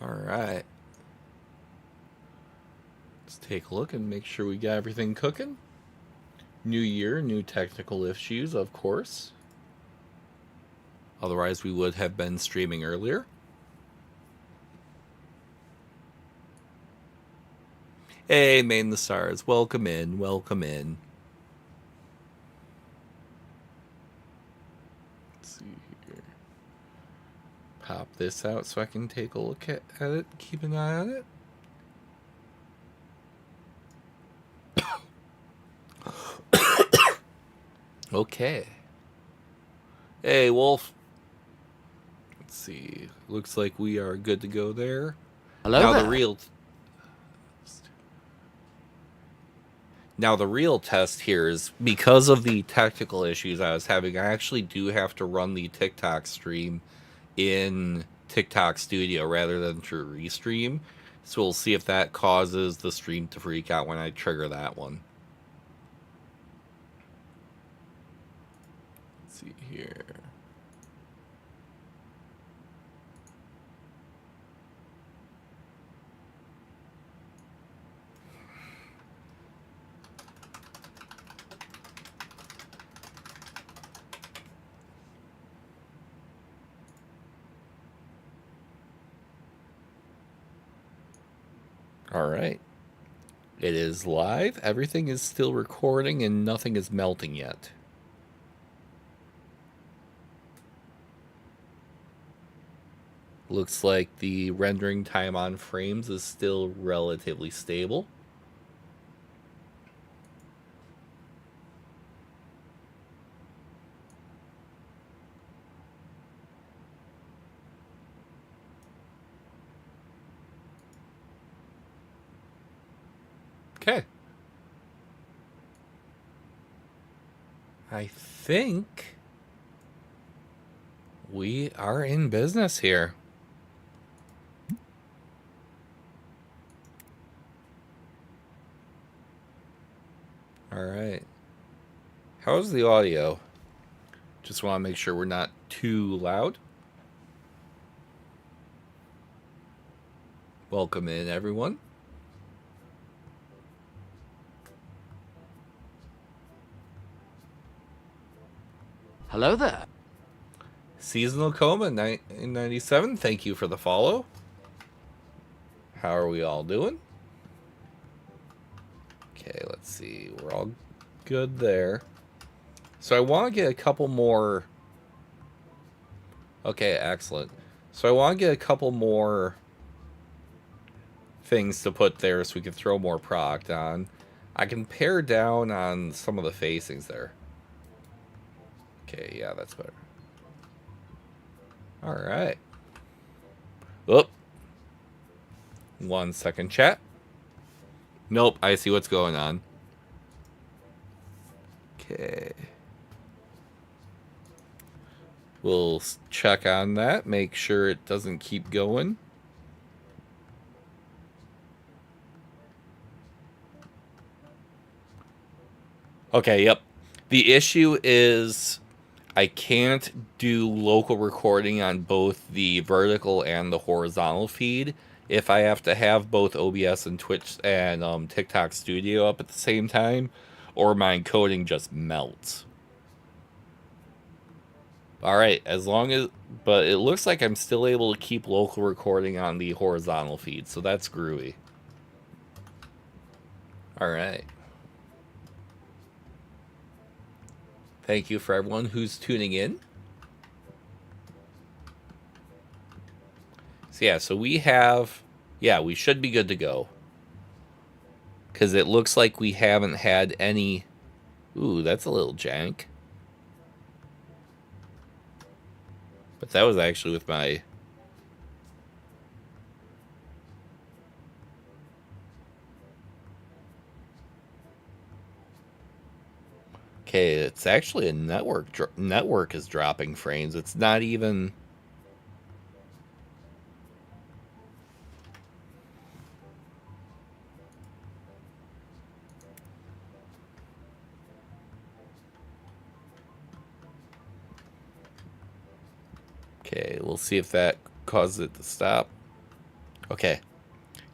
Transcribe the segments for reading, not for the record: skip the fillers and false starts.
All right. Let's take a look and make sure we got everything cooking. New year, new technical issues, of course. Otherwise, we would have been streaming earlier. Hey, Main the Stars. Welcome in. Welcome in. Let's see here. Pop this out so I can take a look at it. Keep an eye on it. Okay. Hey, Wolf. Let's see. Looks like we are good to go there. Hello now there. The real test here is because of the technical issues I was having, I actually do have to run the TikTok stream in TikTok Studio rather than through Restream. So we'll see if that causes the stream to freak out when I trigger that one. Let's see here. All right. It is live. Everything is still recording and nothing is melting yet. Looks like the rendering time on frames is still relatively stable. Okay. I think we are in business here. All right. How's the audio? Just want to make sure we're not too loud. Welcome in, everyone. Hello there. Seasonal Coma 997, thank you for the follow. How are we all doing? Okay, let's see. We're all good there. So I want to get a couple more... Okay, excellent. So I want to get a couple more things to put there so we can throw more product on. I can pare down on some of the facings there. Okay, yeah, that's better. All right. Oop. 1 second, chat. Nope, I see what's going on. Okay. We'll check on that, make sure it doesn't keep going. Okay, yep. The issue is I can't do local recording on both the vertical and the horizontal feed if I have to have both OBS and Twitch and TikTok Studio up at the same time, or my encoding just melts. All right, but it looks like I'm still able to keep local recording on the horizontal feed, so that's groovy. All right. Thank you for everyone who's tuning in. So yeah, so we should be good to go. Because it looks like we haven't had any... Ooh, that's a little jank. But that was actually with my... Okay, it's actually a network is dropping frames. It's not even... Okay, we'll see if that causes it to stop. Okay.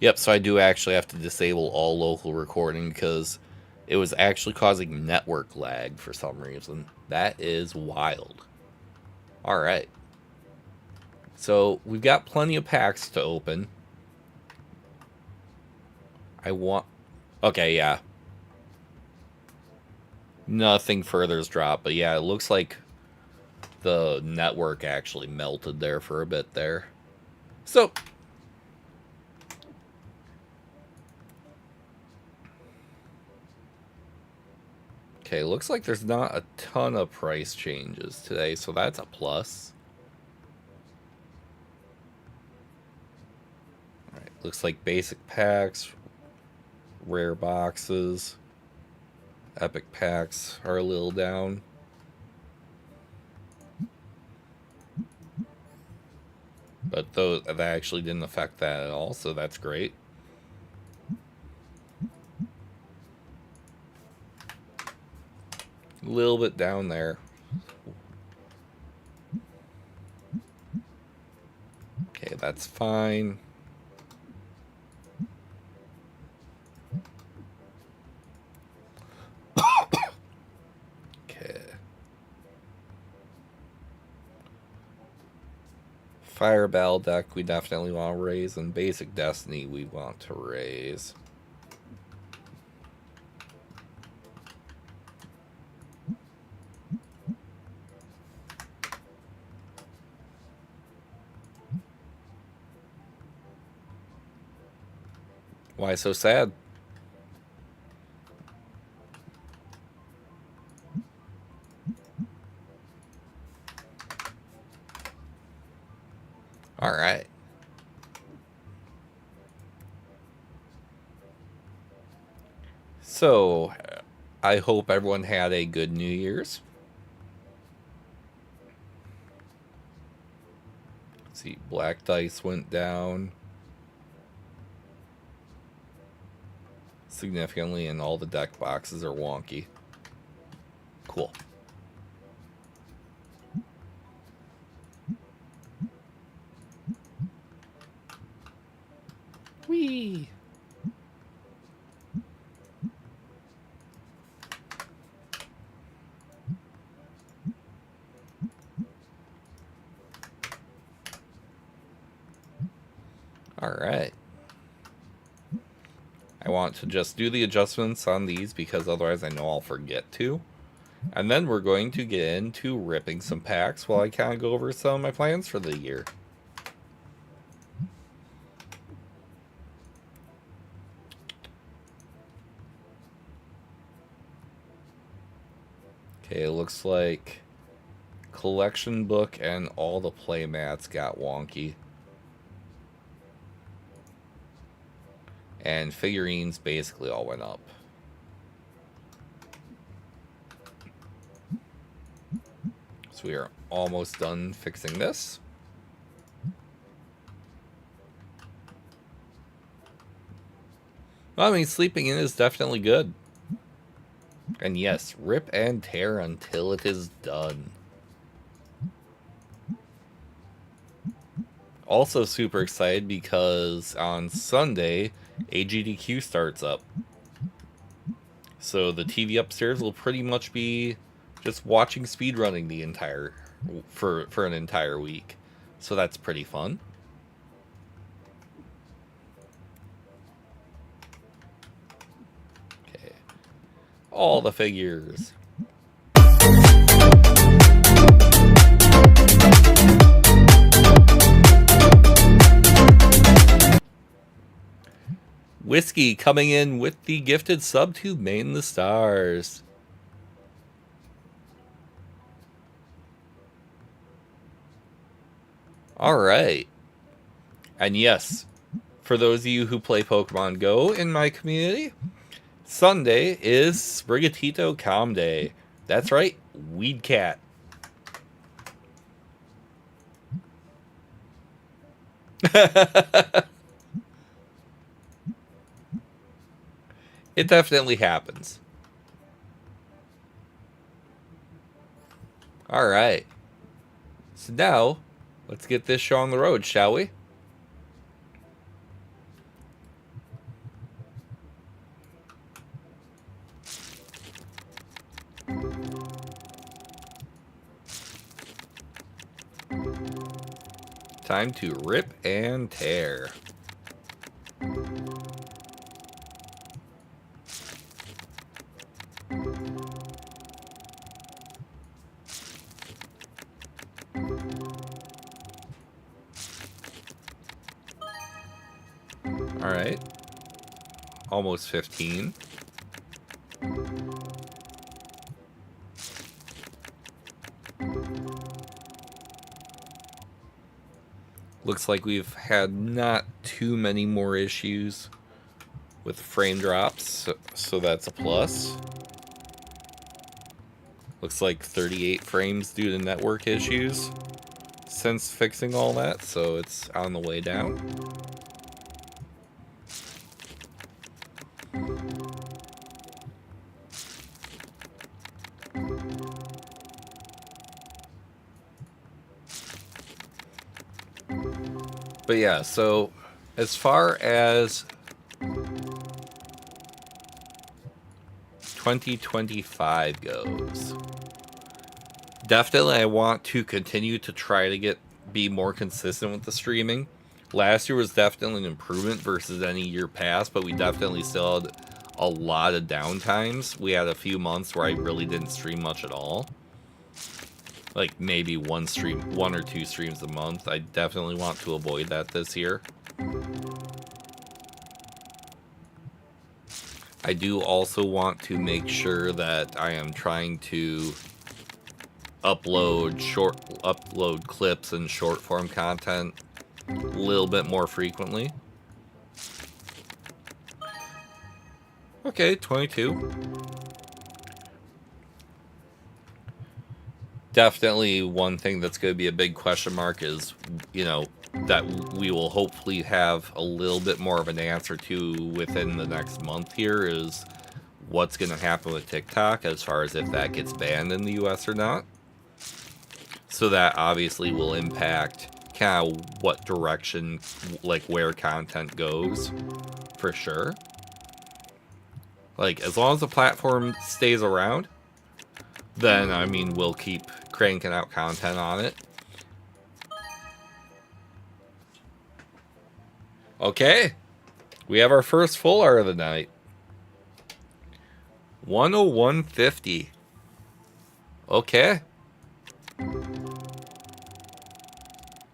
Yep, so I do actually have to disable all local recording because it was actually causing network lag for some reason. That is wild. Alright. So we've got plenty of packs to open. I want... Okay, yeah. Nothing further's dropped, but yeah, it looks like the network actually melted there for a bit there. So... Okay, looks like there's not a ton of price changes today, so that's a plus. Alright, looks like basic packs, rare boxes, epic packs are a little down. But those, that actually didn't affect that at all, so that's great. A little bit down there. Okay, that's fine. Okay. Fireball deck we definitely want to raise, and basic Destiny we want to raise. Why so sad? Alright. So, I hope everyone had a good New Year's. Let's see, black dice went down significantly, and all the deck boxes are wonky. Cool. Whee! Alright. I want to just do the adjustments on these because otherwise I know I'll forget to. And then we're going to get into ripping some packs while I kind of go over some of my plans for the year. Okay, it looks like collection book and all the play mats got wonky. And figurines basically all went up. So we are almost done fixing this. Well, I mean, sleeping in is definitely good. And yes, rip and tear until it is done. Also super excited because on Sunday, AGDQ starts up. So the TV upstairs will pretty much be just watching speedrunning the entire for an entire week. So that's pretty fun. Okay. All the figures. Whiskey coming in with the gifted sub to Main the Stars. Alright. And yes, for those of you who play Pokemon Go in my community, Sunday is Sprigatito Calm Day. That's right, Weed Cat. It definitely happens. Alright. So now, let's get this show on the road, shall we? time to rip and tear. Alright. Almost 15. Looks like we've had not too many more issues with frame drops, so that's a plus. Looks like 38 frames due to network issues since fixing all that, so it's on the way down. But yeah, so as far as 2025 goes, definitely I want to continue to try to be more consistent with the streaming. Last year was definitely an improvement versus any year past, but we definitely still had a lot of downtimes. We had a few months where I really didn't stream much at all. Like maybe one or two streams a month. I definitely want to avoid that this year. I do also want to make sure that I am trying to upload clips and short form content a little bit more frequently. Okay, 22. Definitely one thing that's going to be a big question mark is, you know, that we will hopefully have a little bit more of an answer to within the next month here is what's going to happen with TikTok as far as if that gets banned in the US or not. So that obviously will impact kind of what direction, like where content goes, for sure. Like, as long as the platform stays around, then, I mean, we'll keep cranking out content on it. Okay. We have our first full art of the night. 101.50. Okay.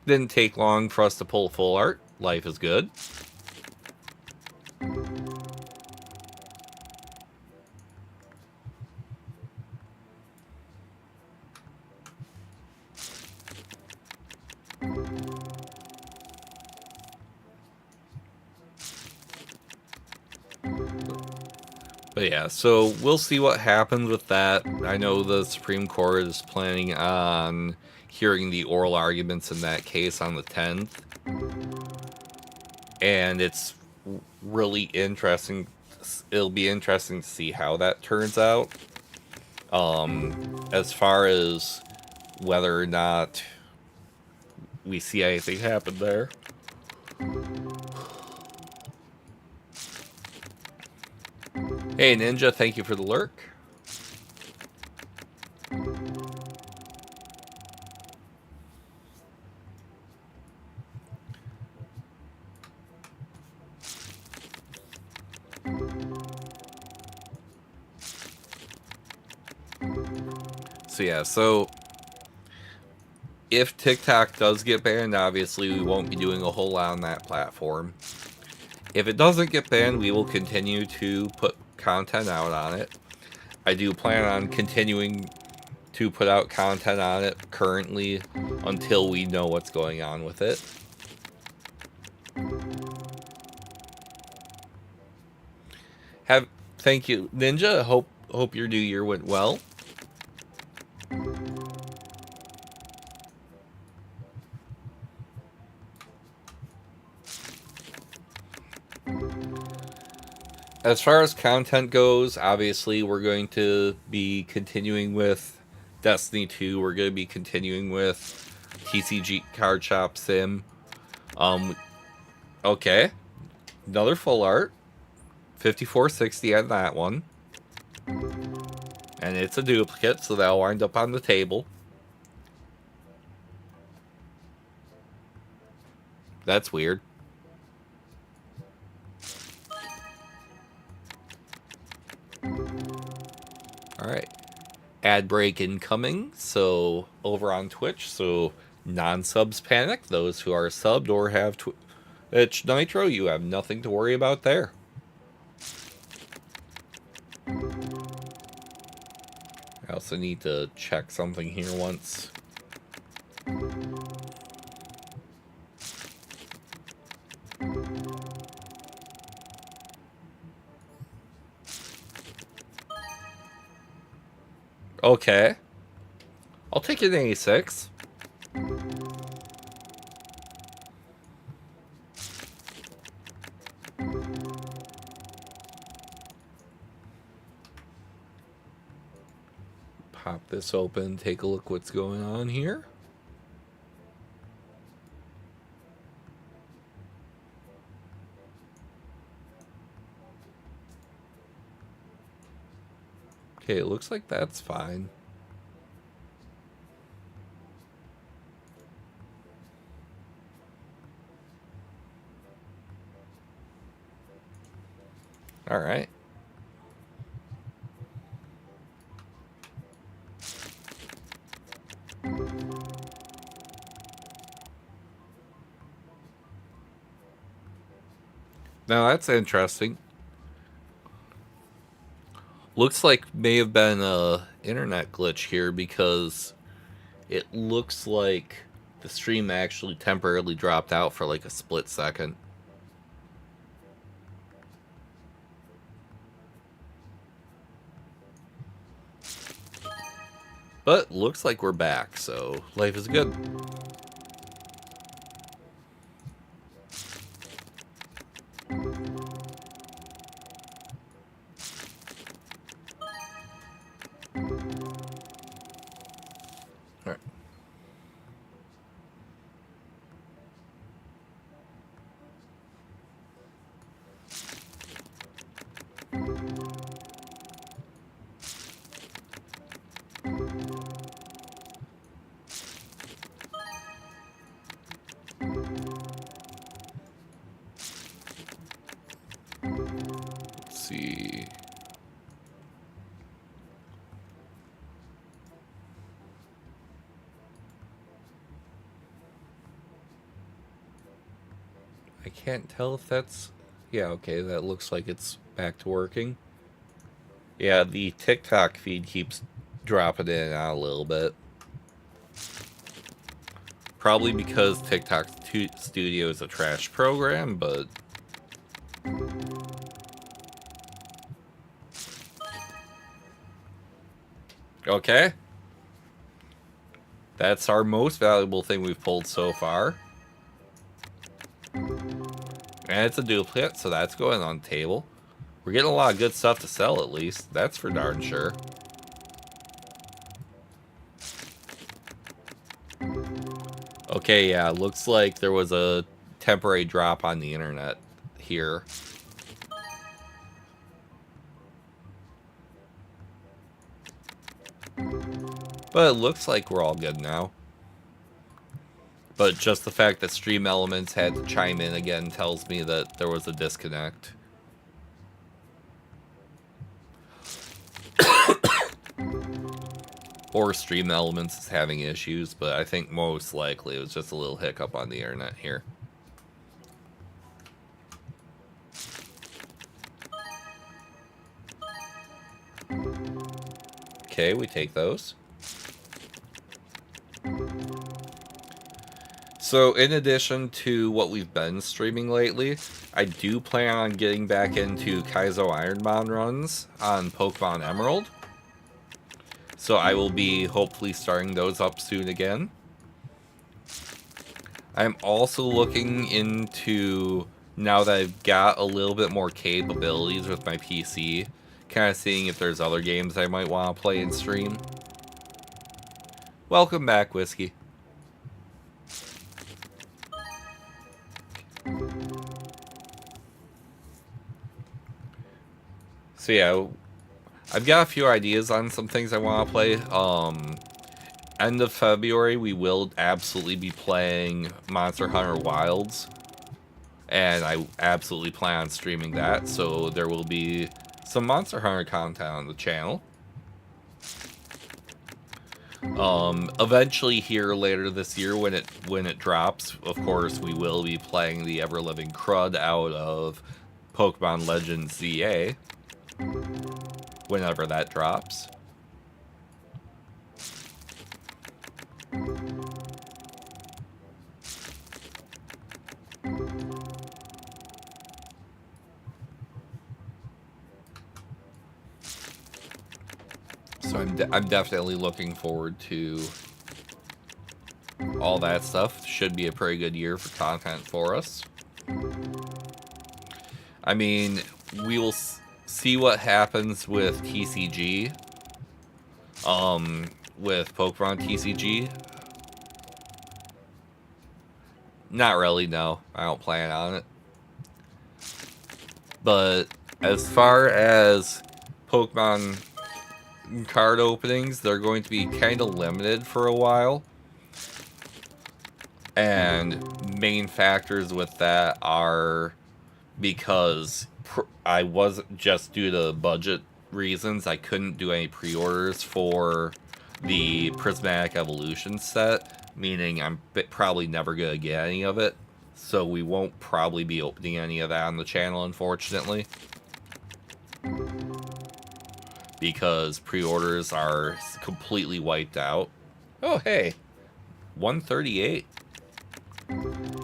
Didn't take long for us to pull full art. Life is good. But yeah, so we'll see what happens with that. I know the Supreme Court is planning on hearing the oral arguments in that case on the 10th. And it's really interesting. It'll be interesting to see how that turns out. As far as whether or not we see anything happen there. Hey Ninja, thank you for the lurk. So yeah, so if TikTok does get banned, obviously we won't be doing a whole lot on that platform. If it doesn't get banned, we will continue to put content out on it. I do plan on continuing to put out content on it currently until we know what's going on with it. Thank you, Ninja. Hope your new year went well. As far as content goes, obviously we're going to be continuing with Destiny 2. We're going to be continuing with TCG Card Shop Sim. Okay. Another full art. 5460 on that one. And it's a duplicate, so that'll wind up on the table. That's weird. Alright. Ad break incoming. So, over on Twitch. So, non-subs panic. Those who are subbed or have Twitch Nitro, you have nothing to worry about there. I also need to check something here once. Okay. I'll take an A6. Pop this open, take a look what's going on here. Okay, it looks like that's fine. All right. Now that's interesting. Looks like may have been a internet glitch here because it looks like the stream actually temporarily dropped out for like a split second. But looks like we're back, so life is good. Alright. Let's see. I can't tell if that's... Yeah, okay, that looks like it's back to working. Yeah, the TikTok feed keeps dropping in and out a little bit. Probably because TikTok Studio is a trash program, but... Okay. That's our most valuable thing we've pulled so far. And it's a duplicate, so that's going on the table. We're getting a lot of good stuff to sell, at least. That's for darn sure. Okay, yeah, looks like there was a temporary drop on the internet here. But it looks like we're all good now. But just the fact that Stream Elements had to chime in again tells me that there was a disconnect. Or Stream Elements is having issues, but I think most likely it was just a little hiccup on the internet here. Okay, we take those. So in addition to what we've been streaming lately, I do plan on getting back into Kaizo Ironmon runs on Pokemon Emerald. So I will be hopefully starting those up soon again. I'm also looking into, now that I've got a little bit more capabilities with my PC, kind of seeing if there's other games I might want to play and stream. Welcome back, Whiskey. So yeah, I've got a few ideas on some things I want to play. End of February, we will absolutely be playing Monster Hunter Wilds and I absolutely plan on streaming that, so there will be some Monster Hunter content on the channel. Eventually here later this year when it drops, of course, we will be playing the ever-living crud out of Pokemon Legends ZA whenever that drops. So I'm definitely looking forward to all that stuff. Should be a pretty good year for content for us. I mean, we will see what happens with TCG. With Pokemon TCG. Not really, no. I don't plan on it. But as far as Pokemon card openings, they're going to be kind of limited for a while. And main factors with that are because I wasn't, just due to budget reasons, I couldn't do any pre-orders for the Prismatic Evolution set, meaning I'm probably never going to get any of it. So we won't probably be opening any of that on the channel, unfortunately. Because pre-orders are completely wiped out. Oh, hey. 138.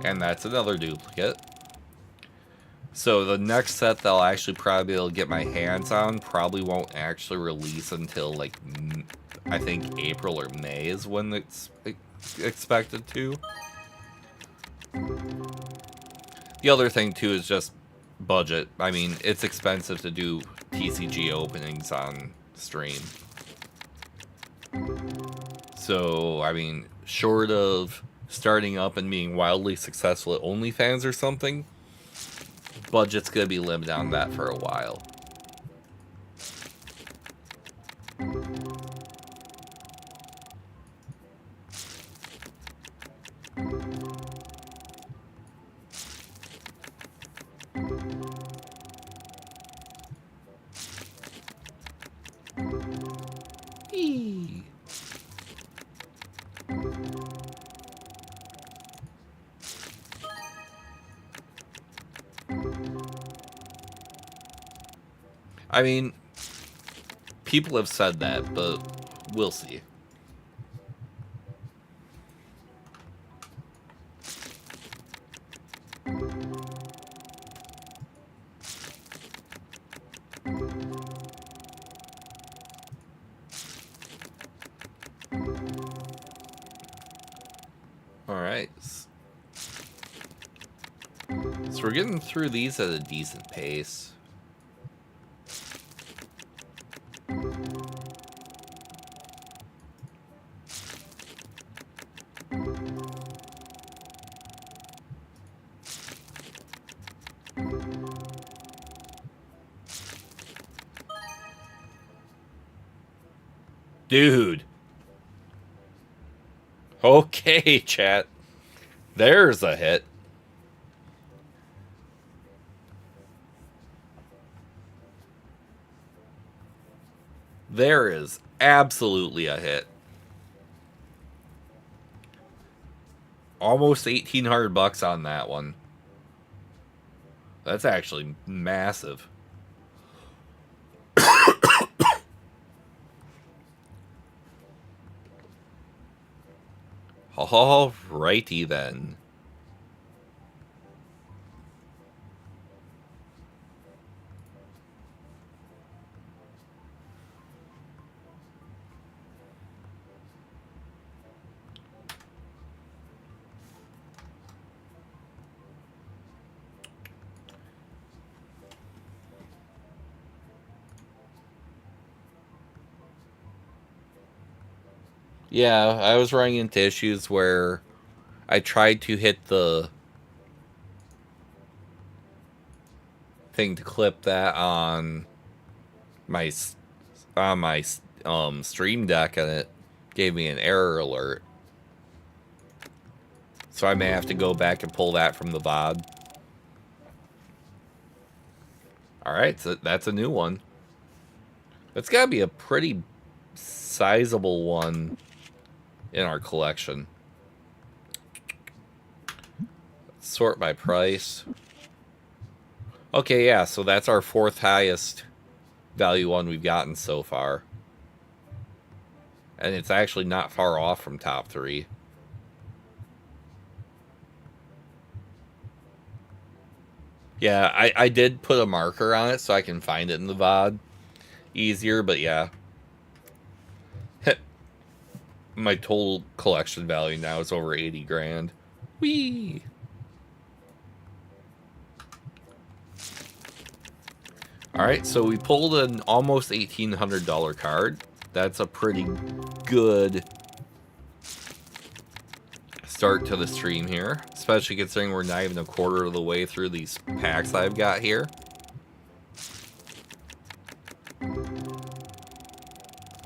And that's another duplicate. So the next set that I'll actually probably be able to get my hands on probably won't actually release until, like, I think April or May is when it's expected to. The other thing, too, is just budget. I mean, it's expensive to do TCG openings on stream. So, I mean, short of starting up and being wildly successful at OnlyFans or something, budget's gonna be limited on that for a while. I mean, people have said that, but we'll see. Alright. So we're getting through these at a decent pace. Dude. Okay, chat. There's a hit. There is absolutely a hit. Almost 1,800 bucks on that one. That's actually massive. Alrighty then. Yeah, I was running into issues where I tried to hit the thing to clip that on my stream deck, and it gave me an error alert. So I may have to go back and pull that from the VOD. All right, so that's a new one. That's got to be a pretty sizable one in our collection. Sort by price. Okay, yeah, so that's our fourth highest value one we've gotten so far. And it's actually not far off from top 3. Yeah, I did put a marker on it so I can find it in the VOD easier, but yeah. My total collection value now is over 80 grand. Whee! Alright, so we pulled an almost $1,800 card. That's a pretty good start to the stream here, especially considering we're not even a quarter of the way through these packs I've got here.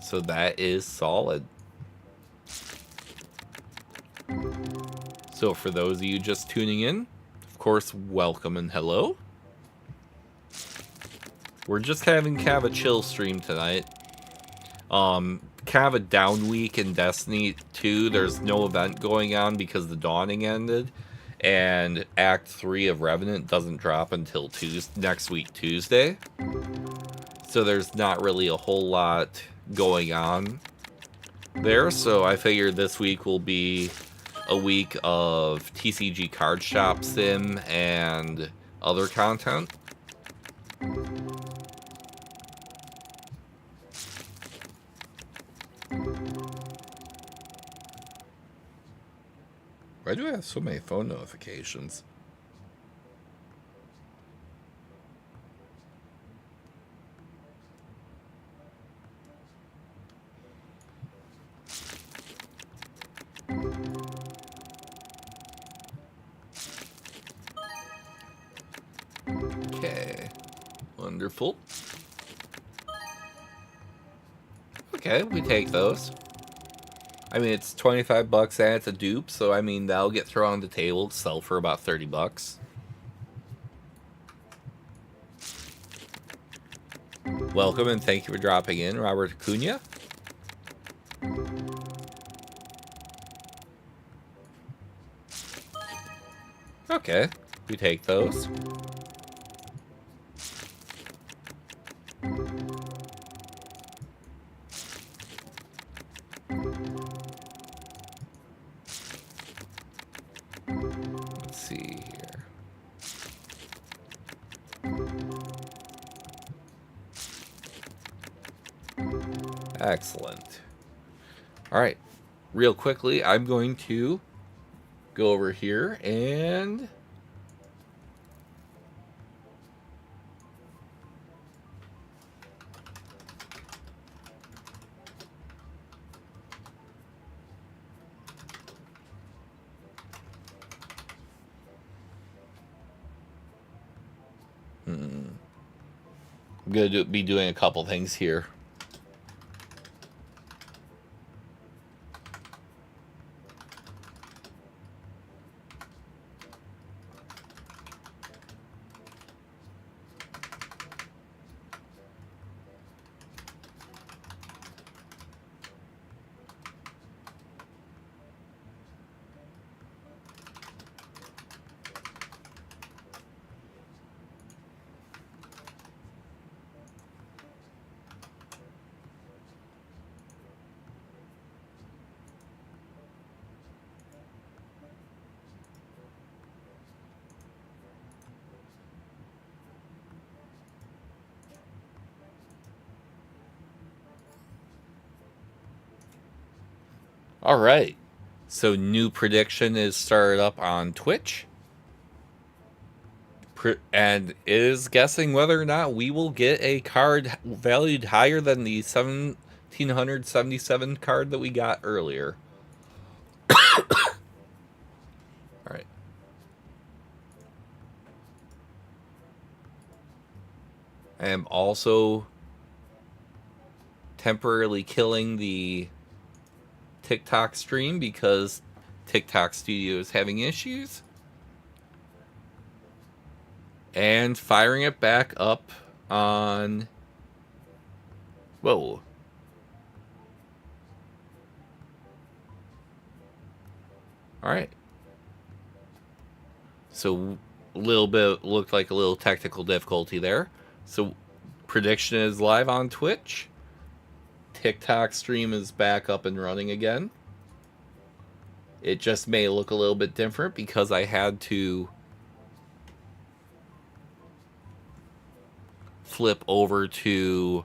So that is solid. So for those of you just tuning in, of course, welcome and hello. We're just having kind of a chill stream tonight. Kind of a down week in Destiny 2. There's no event going on because the Dawning ended. And Act 3 of Revenant doesn't drop until next week, Tuesday. So there's not really a whole lot going on there. So I figured this week will be a week of TCG Card Shop Sim and other content. Why do I have so many phone notifications? Okay. Wonderful. Okay, we take those. I mean, it's 25 bucks and it's a dupe, so I mean, that'll get thrown on the table, sell for about 30 bucks. Welcome and thank you for dropping in, Robert Acuna. Okay, we take those. Let's see here. Excellent. All right, real quickly, I'm going to go over here and I'm going to be doing a couple things here. All right. So new prediction is started up on Twitch. And is guessing whether or not we will get a card valued higher than the 1777 card that we got earlier. All right. I am also temporarily killing the TikTok stream because TikTok Studio is having issues. And firing it back up on... Whoa. Alright. So, a little bit, looked like a little technical difficulty there. So, prediction is live on Twitch. TikTok stream is back up and running again. It just may look a little bit different because I had to flip over to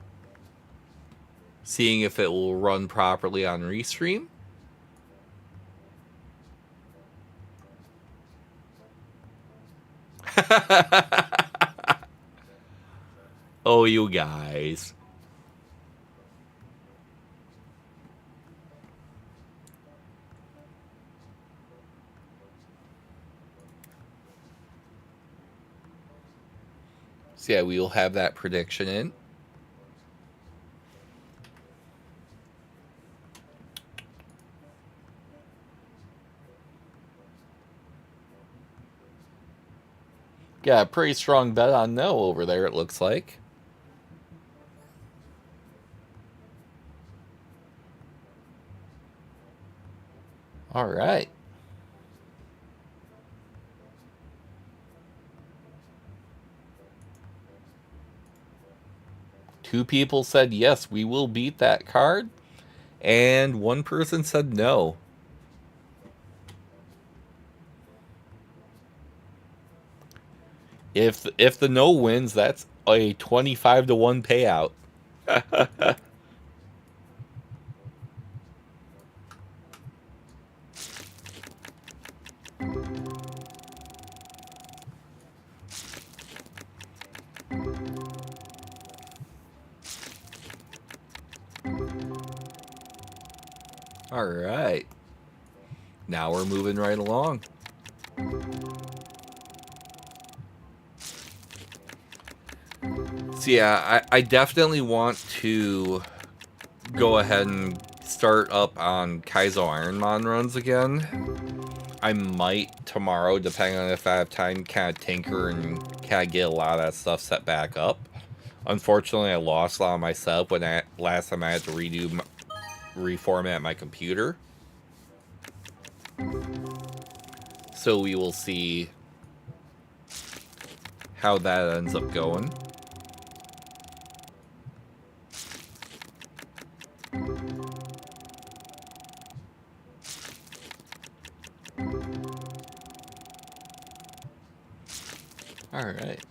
seeing if it will run properly on Restream. Oh, you guys. So yeah, we will have that prediction in. Got a pretty strong bet on no over there, it looks like. All right. Two people said yes, we will beat that card, and one person said no. If the no wins, that's a 25-1 payout. All right. Now we're moving right along. So yeah, I definitely want to go ahead and start up on Kaizo Ironmon runs again. I might tomorrow, depending on if I have time, kind of tinker and kind of get a lot of that stuff set back up. Unfortunately, I lost a lot of my setup when last time I had to reformat my computer. So we will see how that ends up going. Alright.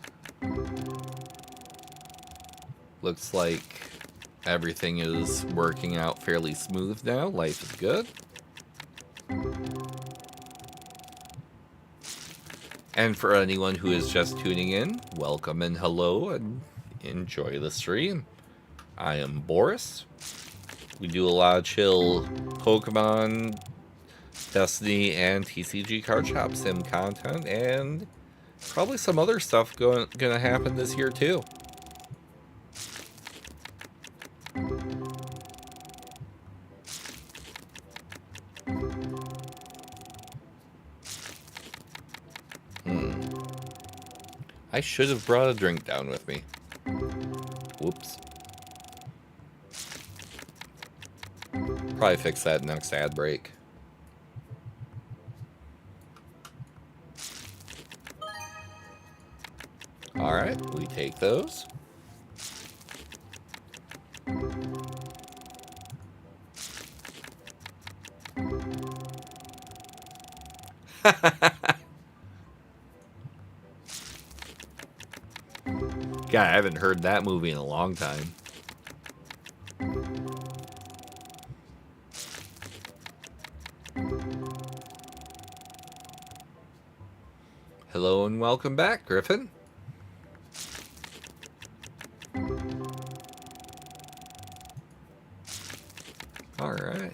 Looks like everything is working out fairly smooth now. Life is good. And for anyone who is just tuning in, welcome and hello and enjoy the stream. I am Boris. We do a lot of chill Pokemon, Destiny, and TCG Card Shop Sim content, and probably some other stuff gonna happen this year too. I should have brought a drink down with me. Whoops. Probably fix that next ad break. Alright, we take those. God, I haven't heard that movie in a long time. Hello and welcome back, Griffin. Alright.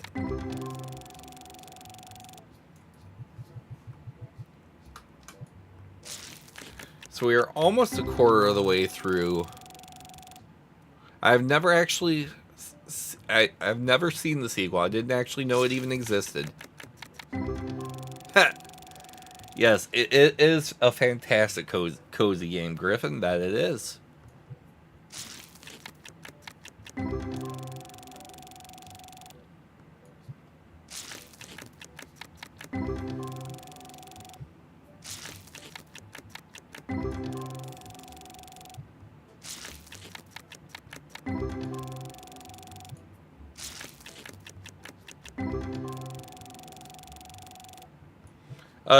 So we are almost a quarter of the way through. I've never actually... I've never seen the sequel. I didn't actually know it even existed. Yes, it is a fantastic cozy game, Griffin. That it is.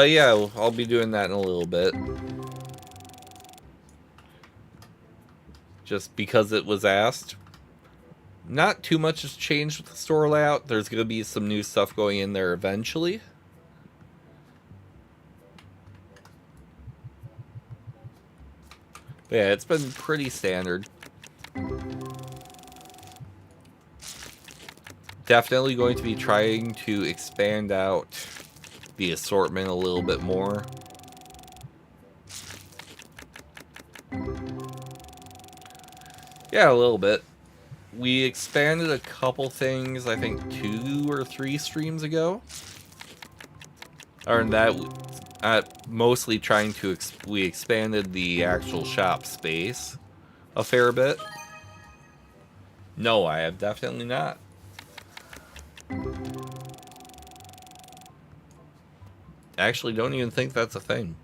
Yeah, I'll be doing that in a little bit. Just because it was asked. Not too much has changed with the store layout. There's going to be some new stuff going in there eventually. But yeah, it's been pretty standard. Definitely going to be trying to expand out the assortment a little bit more. Yeah, a little bit. We expanded a couple things, I think 2 or 3 streams ago. Other than that, mostly trying to... we expanded the actual shop space a fair bit. No, I have definitely not. Actually, don't even think that's a thing.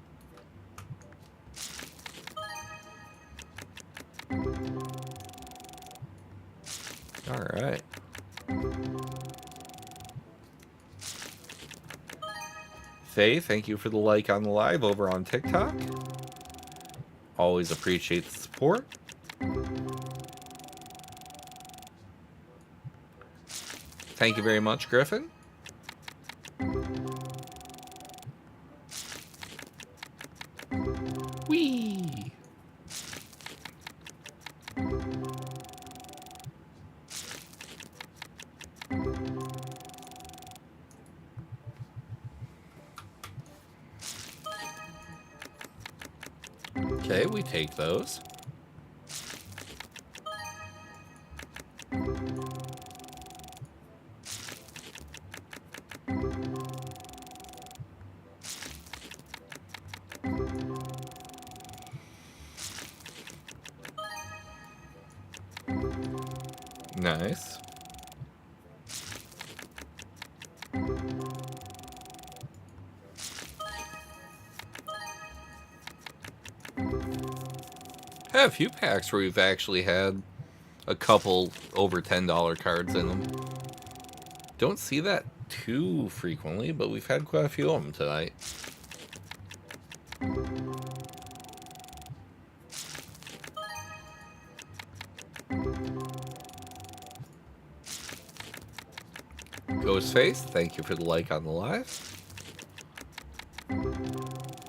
Alright. Faye, thank you for the like on the live over on TikTok. Always appreciate the support. Thank you very much, Griffin. Whee! Okay, we take those. Nice. I have a few packs where we've actually had a couple over $10 cards in them. Don't see that too frequently, but we've had quite a few of them tonight. Ghostface, thank you for the like on the live.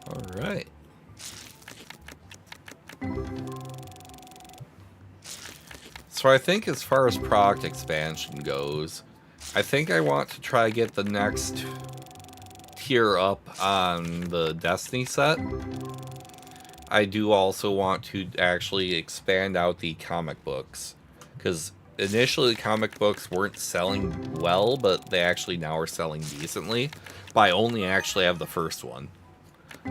Alright. So I think as far as product expansion goes, I think I want to try get the next tier up on the Destiny set. I do also want to actually expand out the comic books, because initially the comic books weren't selling well, but they actually now are selling decently. But I only actually have the first one.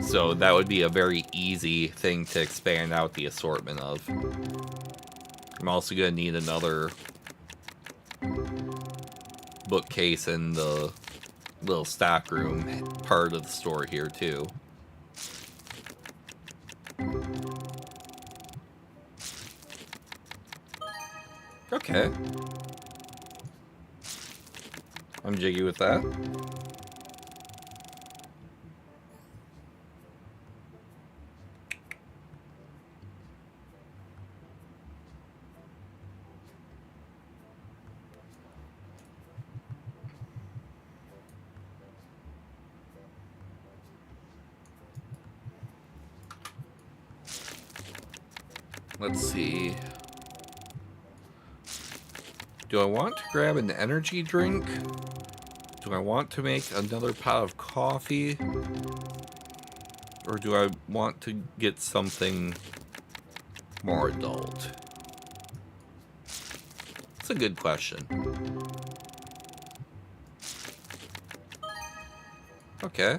So that would be a very easy thing to expand out the assortment of. I'm also going to need another bookcase in the little stockroom part of the store here too. Okay. I'm jiggy with that. Let's see. Do I want to grab an energy drink? Do I want to make another pot of coffee? Or do I want to get something more adult? It's a good question. Okay.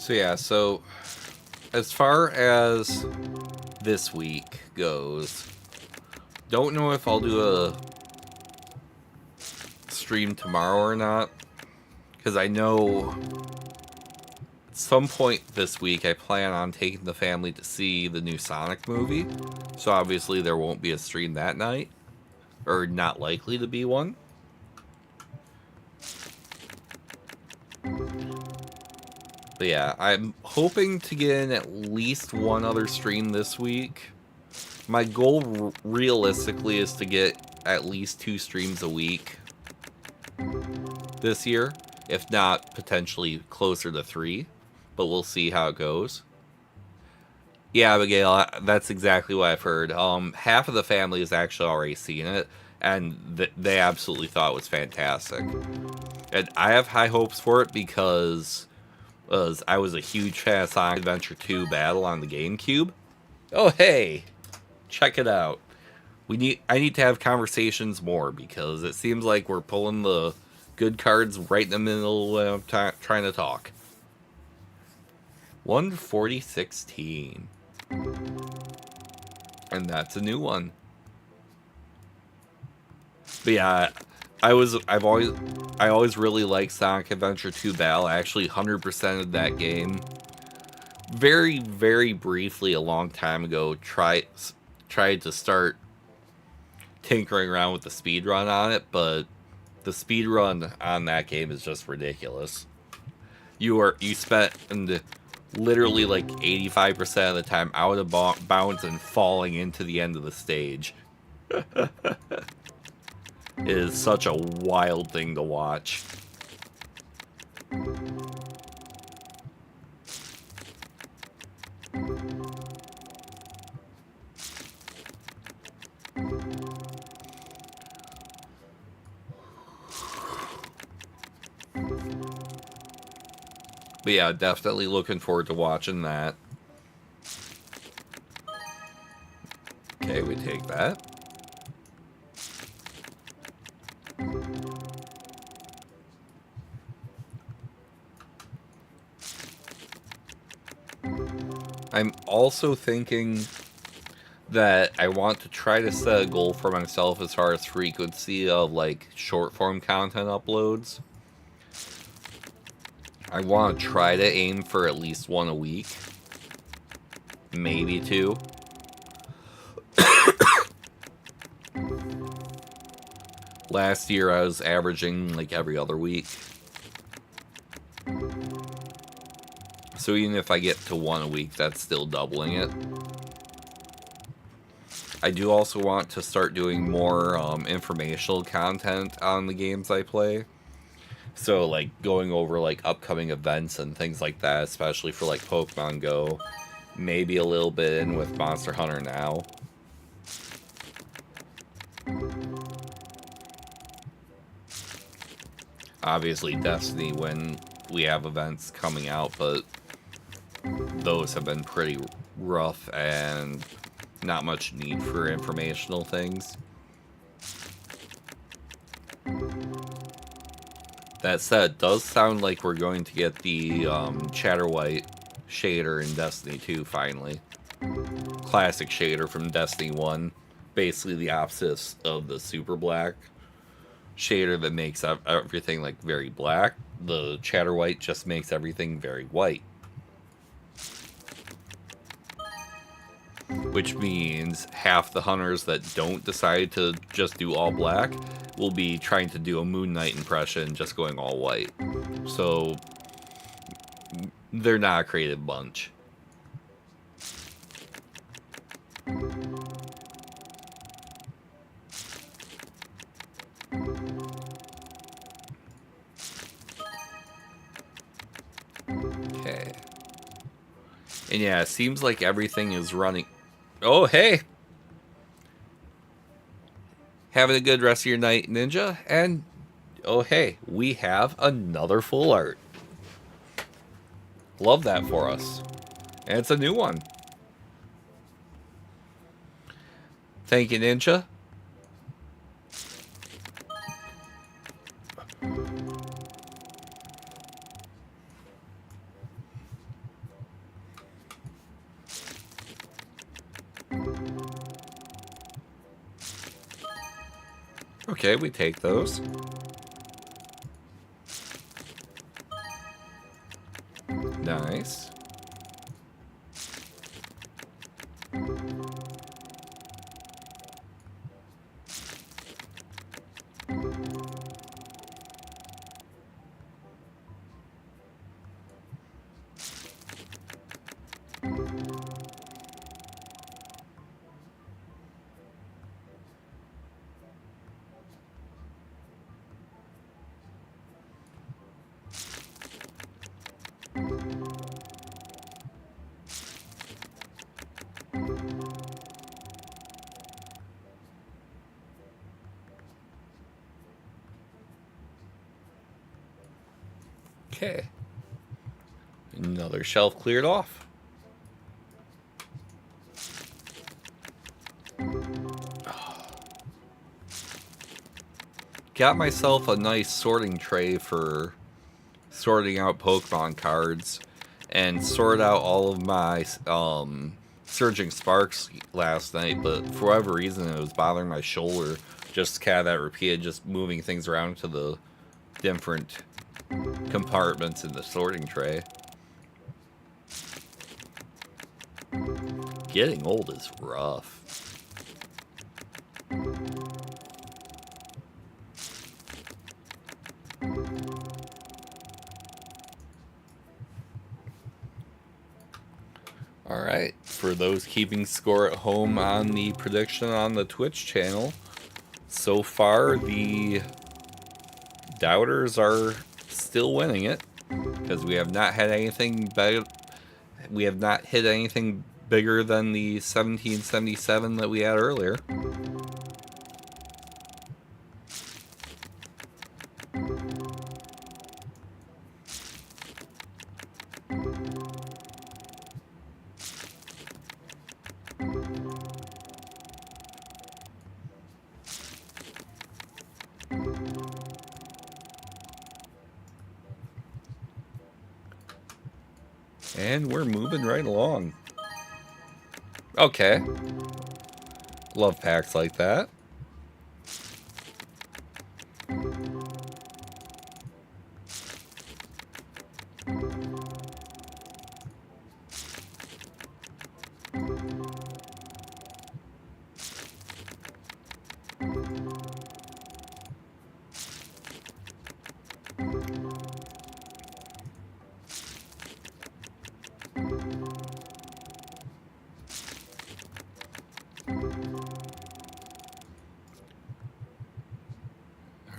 So yeah, so as far as this week goes, don't know if I'll do a stream tomorrow or not, because I know at some point this week I plan on taking the family to see the new Sonic movie, so obviously there won't be a stream that night, or not likely to be one. But yeah, I'm hoping to get in at least one other stream this week. My goal realistically is to get at least 2 streams a week this year, if not potentially closer to 3, but we'll see how it goes. Yeah, Abigail, that's exactly what I've heard. Half of the family has actually already seen it, and they absolutely thought it was fantastic. And I have high hopes for it because I was a huge fan of Sonic Adventure 2 Battle on the GameCube. Oh, hey! Check it out. I need to have conversations more because it seems like we're pulling the good cards right in the middle of trying to talk. 14016. And that's a new one. But yeah, I always really liked Sonic Adventure 2 Battle. I actually 100%ed that game. Very, very briefly a long time ago tried to start tinkering around with the speed run on it, but the speed run on that game is just ridiculous. You spent literally like 85% of the time out of bounds and falling into the end of the stage. It is such a wild thing to watch. But yeah, definitely looking forward to watching that. Okay, we take that. I'm also thinking that I want to try to set a goal for myself as far as frequency of like short form content uploads. I want to try to aim for at least one a week. Maybe 2. Last year I was averaging like every other week. So even if I get to 1 a week, that's still doubling it. I do also want to start doing more informational content on the games I play. So like going over like upcoming events and things like that, especially for like Pokemon Go. Maybe a little bit in with Monster Hunter now. Obviously Destiny when we have events coming out, but those have been pretty rough and not much need for informational things. That said, it does sound like we're going to get the Chatterwhite shader in Destiny 2 finally. Classic shader from Destiny 1. Basically the opposite of the super black shader that makes everything like very black. The Chatterwhite just makes everything very white. Which means half the hunters that don't decide to just do all black will be trying to do a Moon Knight impression just going all white. So they're not a creative bunch. Okay. And yeah, it seems like everything is running. Oh, hey! Having a good rest of your night, Ninja. And, oh, hey, we have another full art. Love that for us. And it's a new one. Thank you, Ninja. Okay, we take those. Nice. Okay. Another shelf cleared off. Got myself a nice sorting tray for sorting out Pokemon cards and sorted out all of my Surging Sparks last night, but for whatever reason it was bothering my shoulder. Just kind of that repeated, just moving things around to the different compartments in the sorting tray. Getting old is rough. Alright, for those keeping score at home on the prediction on the Twitch channel, so far the doubters are still winning it, because we have not had anything better. We have not hit anything bigger than the 1777 that we had earlier. And we're moving right along. Okay. Love packs like that.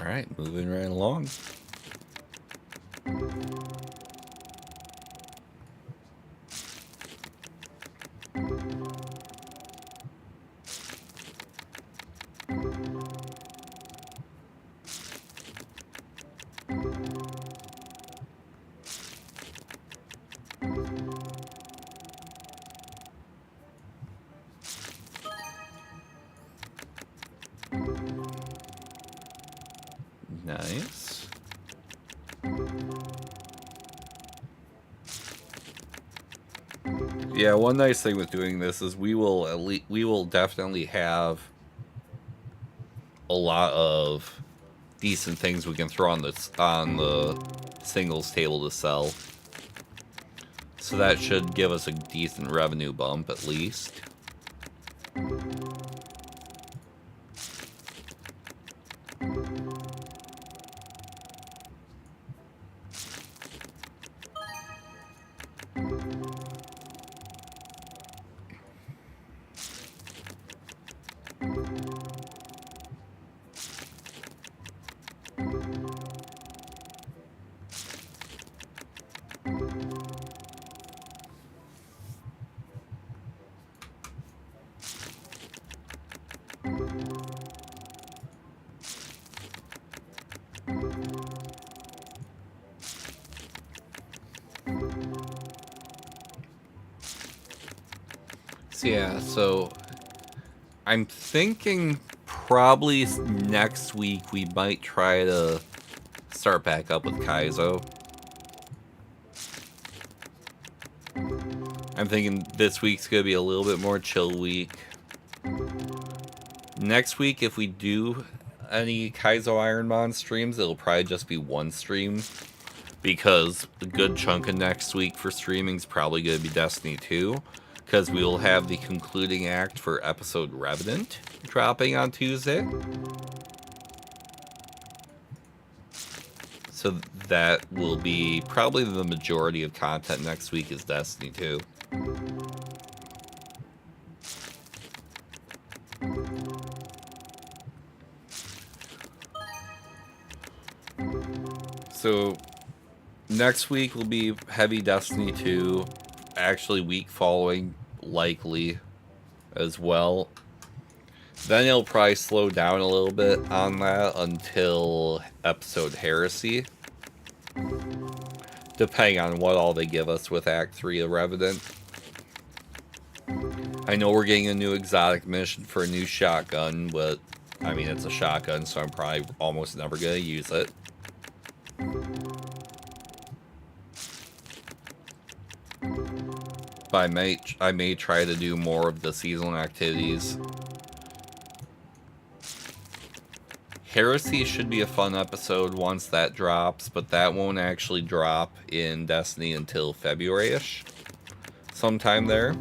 Alright, moving right along. Nice. Yeah, one nice thing with doing this is we will definitely have a lot of decent things we can throw on the singles table to sell. So that should give us a decent revenue bump at least. Yeah, so I'm thinking probably next week we might try to start back up with Kaizo. I'm thinking this week's gonna be a little bit more chill week. Next week, if we do any Kaizo Ironmon streams. It'll probably just be one stream, because a good chunk of next week for streaming is probably going to be Destiny 2, because we will have the concluding act for episode Revenant dropping on Tuesday. So that will be probably the majority of content next week is Destiny 2. So next week will be heavy Destiny 2. Actually, week following, likely as well. Then it'll probably slow down a little bit on that until episode Heresy, depending on what all they give us with Act 3 of Revenant. I know we're getting a new exotic mission for a new shotgun, but I mean, it's a shotgun, so I'm probably almost never going to use it. But I may try to do more of the seasonal activities. Heresy should be a fun episode once that drops, but that won't actually drop in Destiny until February-ish. Sometime there.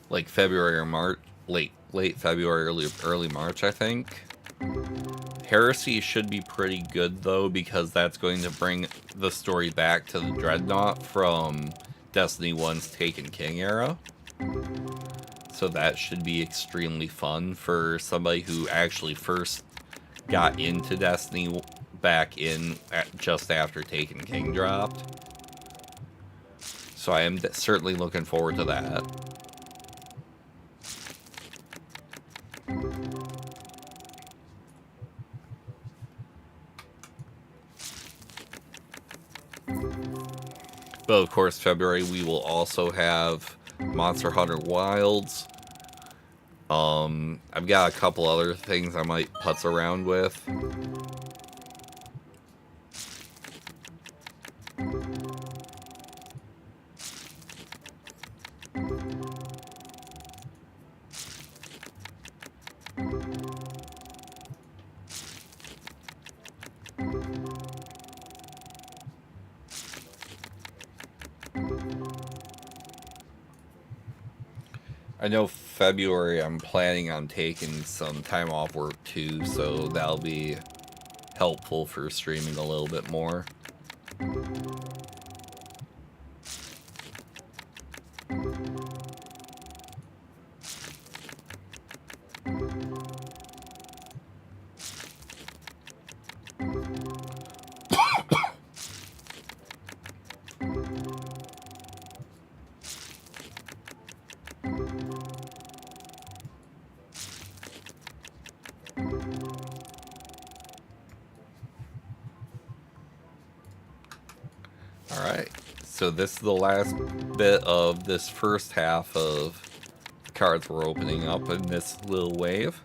Like February or March. Late February, early March, I think. Heresy should be pretty good, though, because that's going to bring the story back to the Dreadnought from Destiny 1's Taken King era. So that should be extremely fun for somebody who actually first got into Destiny back in just after Taken King dropped. So I am certainly looking forward to that. But of course, February we will also have Monster Hunter Wilds. I've got a couple other things I might putz around with. I know February I'm planning on taking some time off work too, so that'll be helpful for streaming a little bit more. So this is the last bit of this first half of the cards we're opening up in this little wave.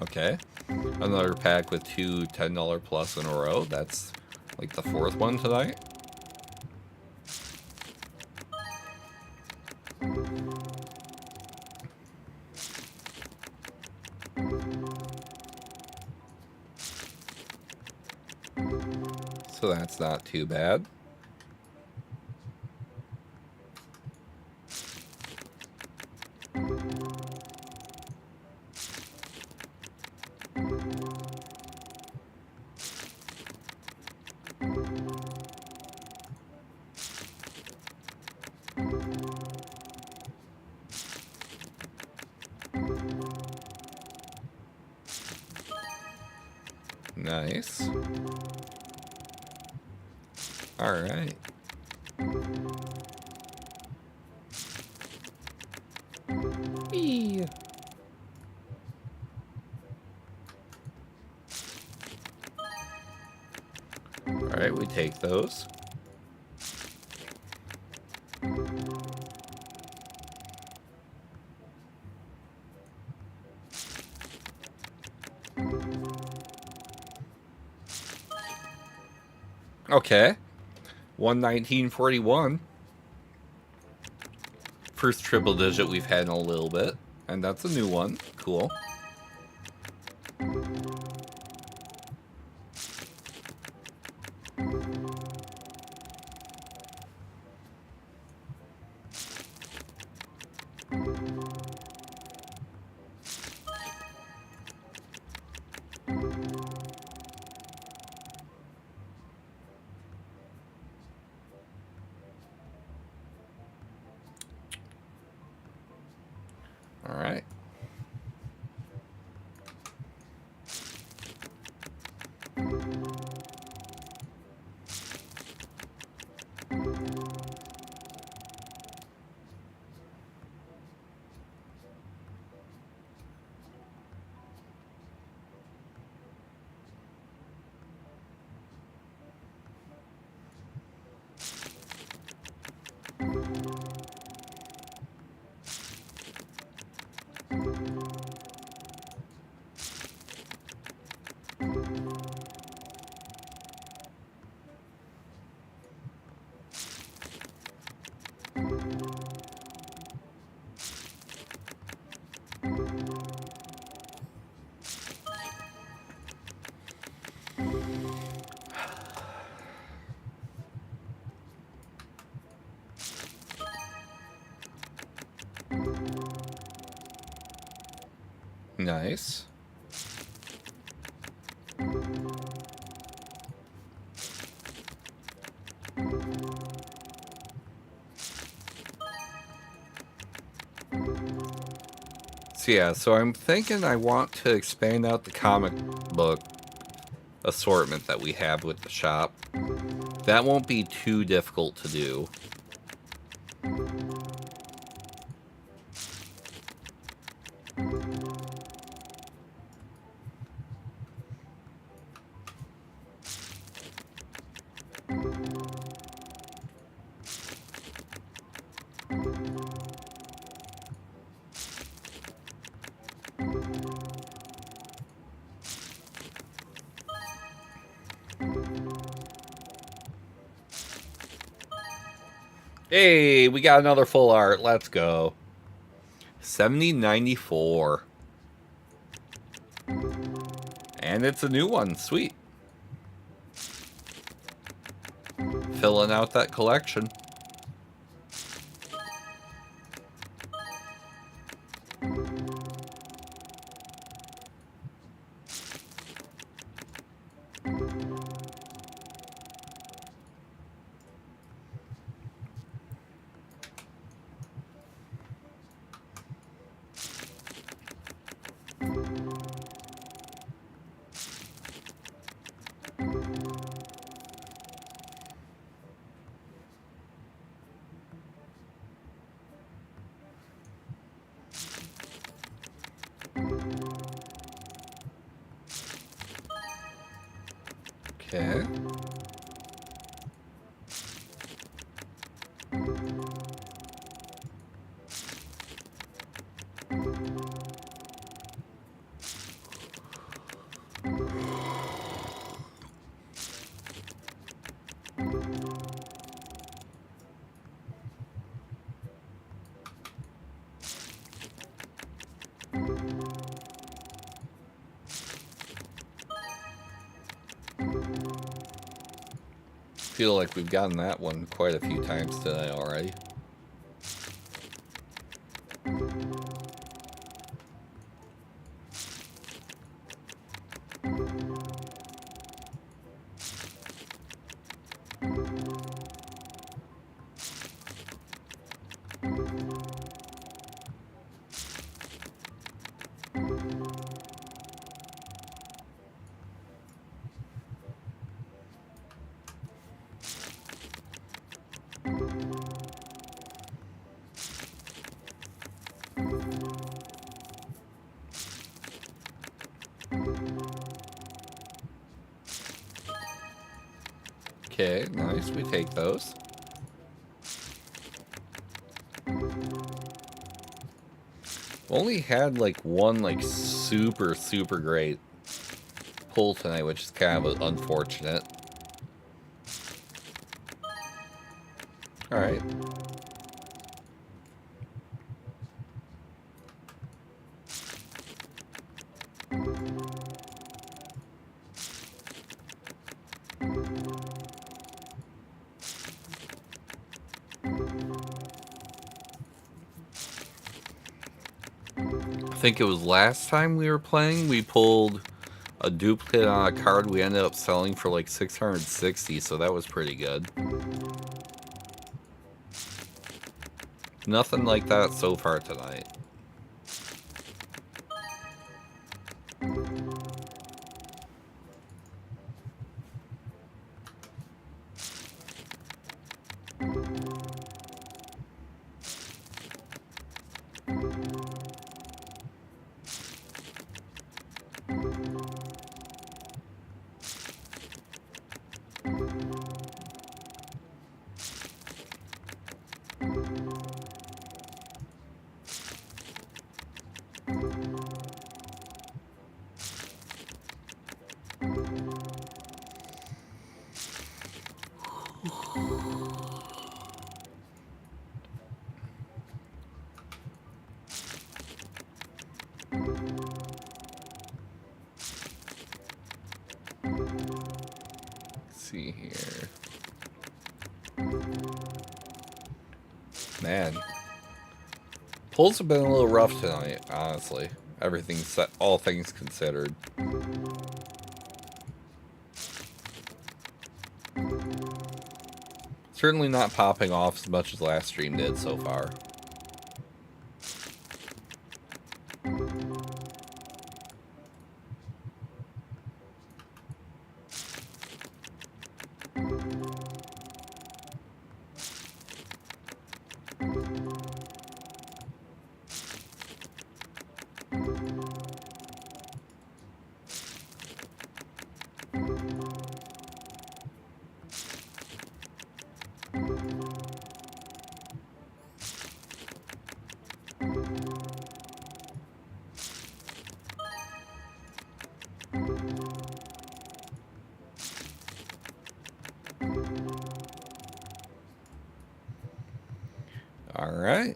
Okay. Another pack with two $10 plus in a row. That's like the fourth one tonight. So that's not too bad. Nice. All right. Eee. All right, we take those. Okay. 119.41. First triple digit we've had in a little bit. And that's a new one. Cool. All right. Nice. So yeah, so I'm thinking I want to expand out the comic book assortment that we have with the shop. That won't be too difficult to do. Hey, we got another full art. Let's go. 7094. And it's a new one. Sweet. Filling out that collection. Okay. Feel like we've gotten that one quite a few times today already. Okay, nice. We take those. Only had like one like super great pull tonight, which is kind of unfortunate. All right. think it was last time we were playing, we pulled a duplicate on a card we ended up selling for like 660, so that was pretty good. Nothing like that so far tonight. See here. Man. Pulls have been a little rough tonight, honestly. Everything's set, all things considered. Certainly not popping off as much as last stream did so far. Alright.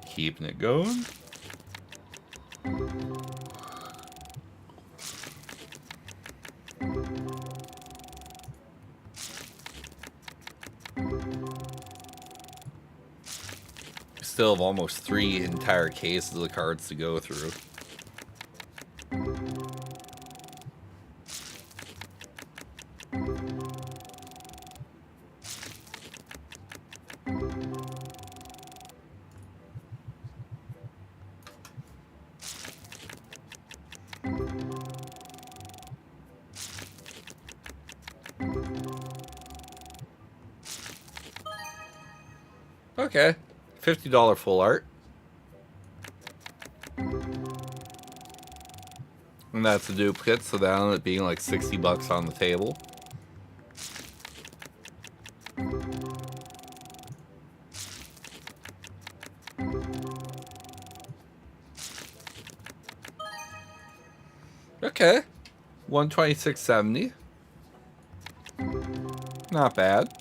Keeping it going. Still have almost 3 entire cases of the cards to go through. Okay, $50 full art. And that's a duplicate, so that'll end up being like 60 bucks on the table. Okay, 126.70. Not bad.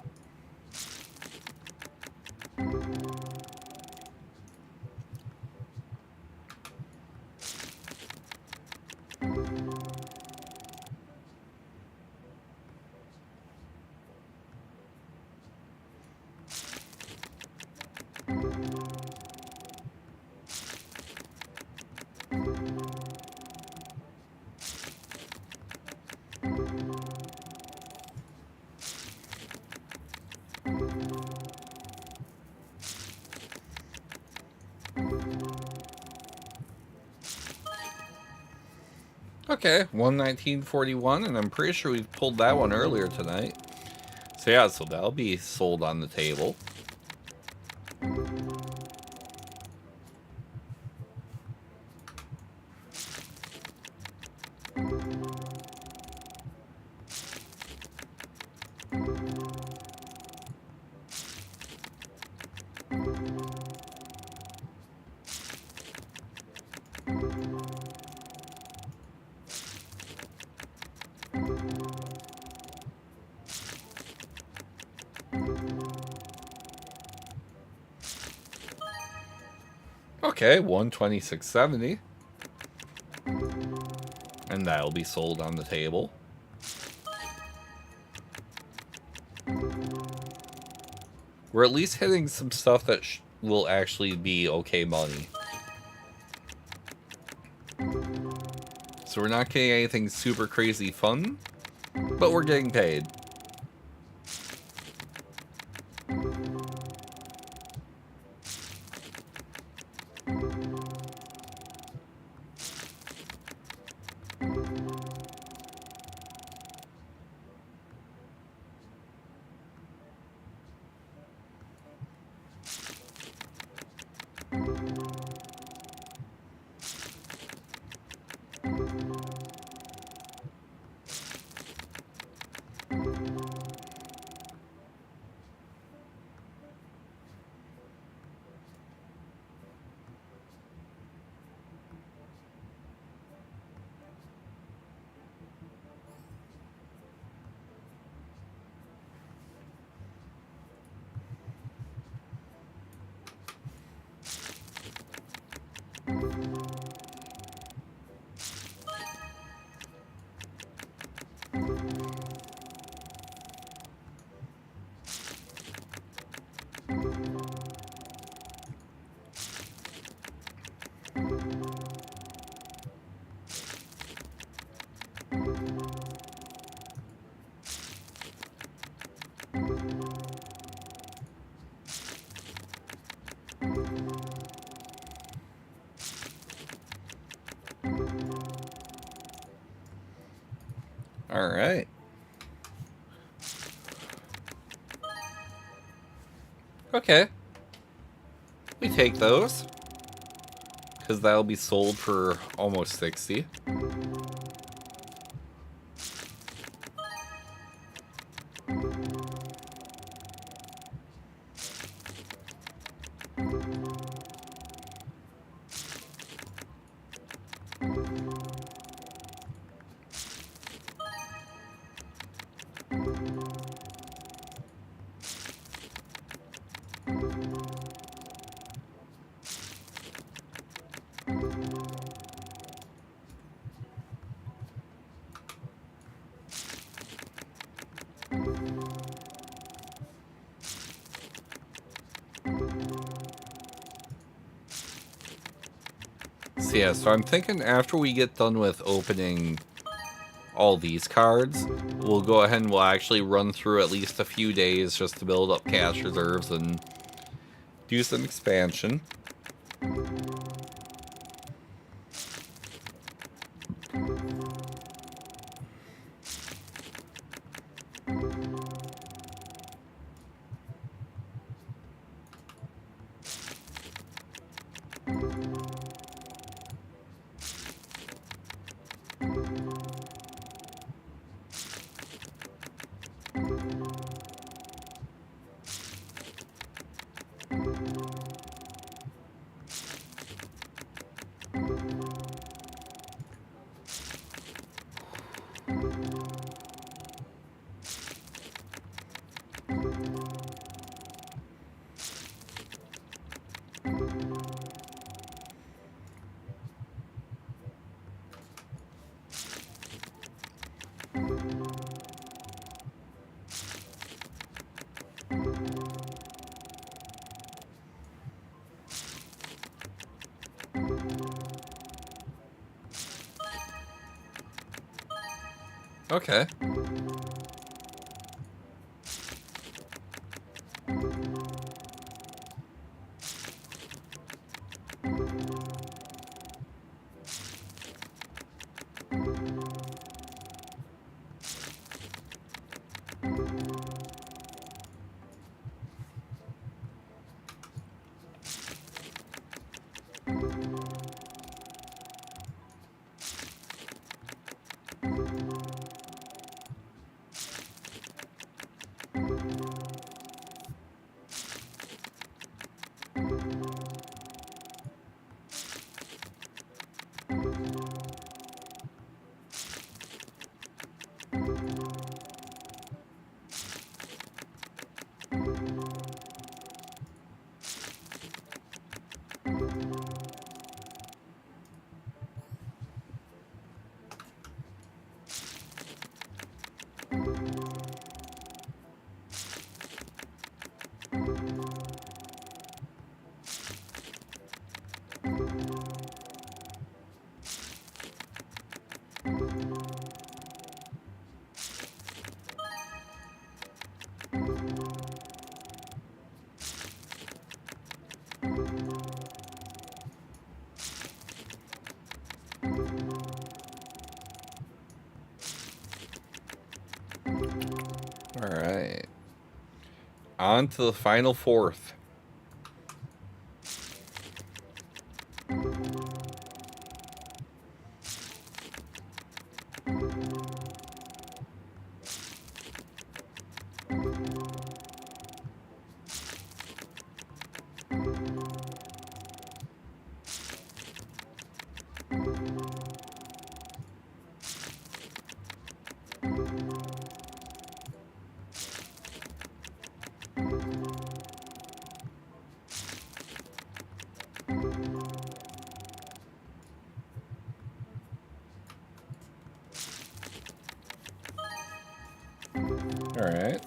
Okay, 119.41, and I'm pretty sure we pulled that one earlier tonight. So yeah, so that'll be sold on the table. Okay, 126.70. And that'll be sold on the table. We're at least hitting some stuff that will actually be okay money. So we're not getting anything super crazy fun, but we're getting paid. All right. Okay. We take those. Because that'll be sold for almost 60. So yeah, so I'm thinking after we get done with opening all these cards, we'll go ahead and we'll actually run through at least a few days just to build up cash reserves and do some expansion. Okay. On to the final fourth. All right.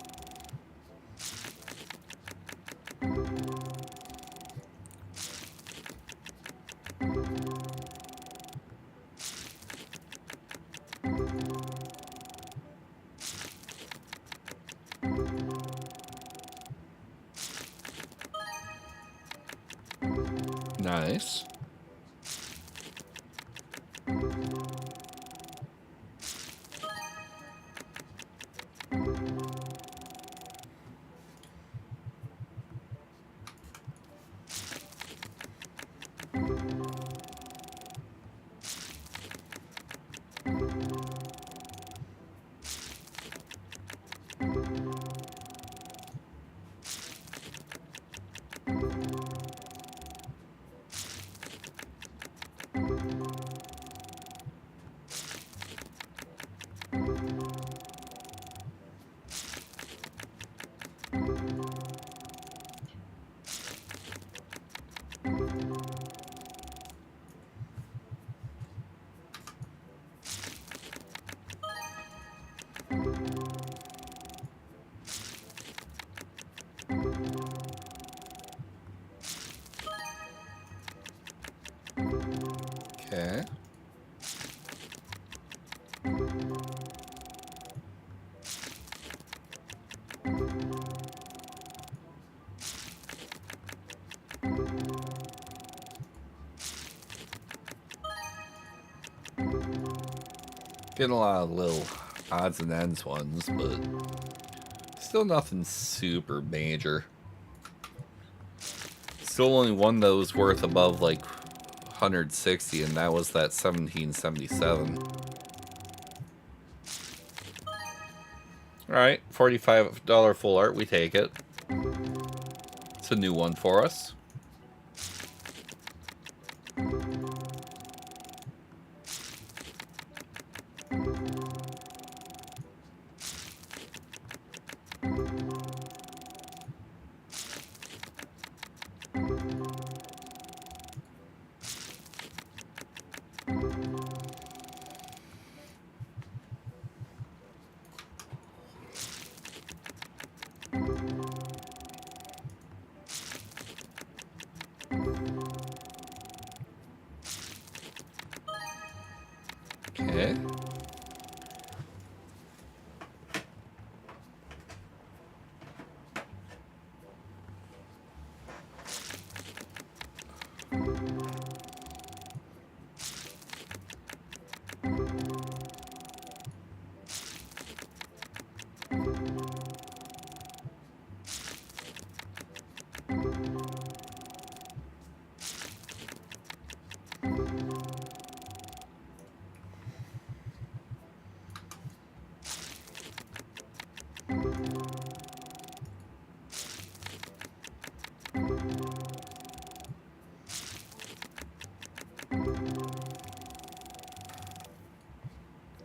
Nice. Okay. Getting a lot of little odds and ends ones, but still nothing super major. Still only one that was worth above like 160, and that was that 1777. Alright, $45 full art, we take it. It's a new one for us. Okay.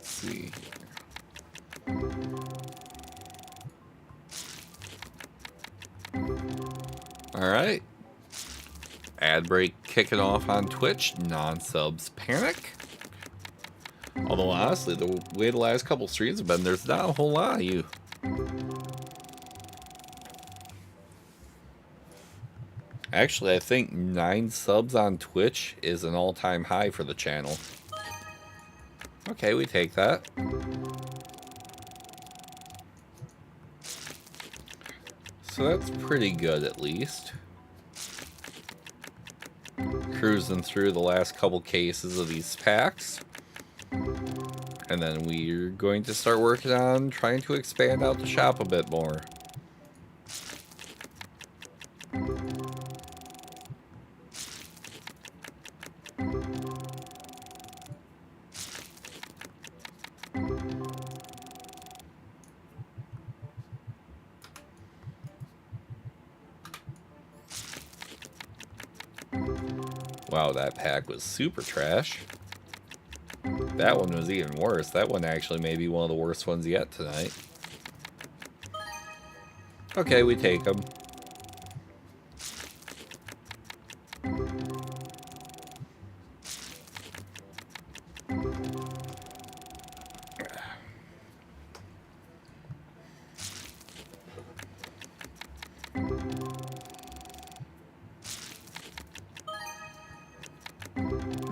See. Alright. Ad break kicking off on Twitch. Non-subs panic. Although honestly, the way the last couple streams have been, there's not a whole lot of you. Actually, I think 9 subs on Twitch is an all-time high for the channel. Okay, we take that. So that's pretty good, at least. Cruising through the last couple cases of these packs. And then we're going to start working on trying to expand out the shop a bit more. Wow, that pack was super trash. That one was even worse. That one actually may be one of the worst ones yet tonight. Okay, we take them.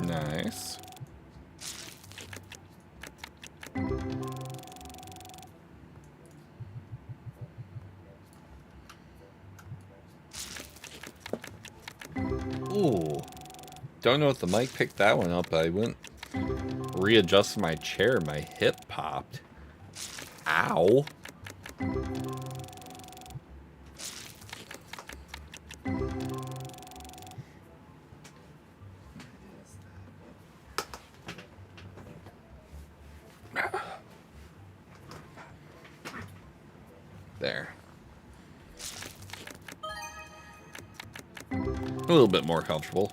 Nice. Ooh. Don't know if the mic picked that one up, but I went readjusted my chair. My hip popped. Ow. There. A little bit more comfortable.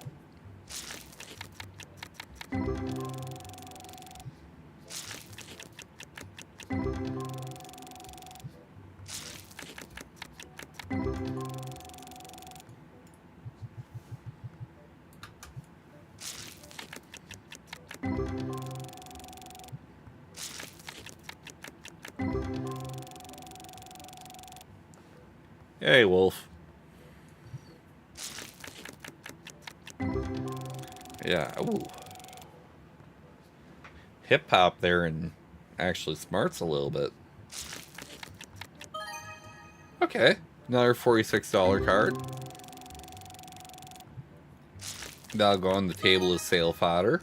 Hey, Wolf. Yeah, ooh. Hip hop there and actually smarts a little bit. Okay, another $46 card. That'll go on the table as sale fodder.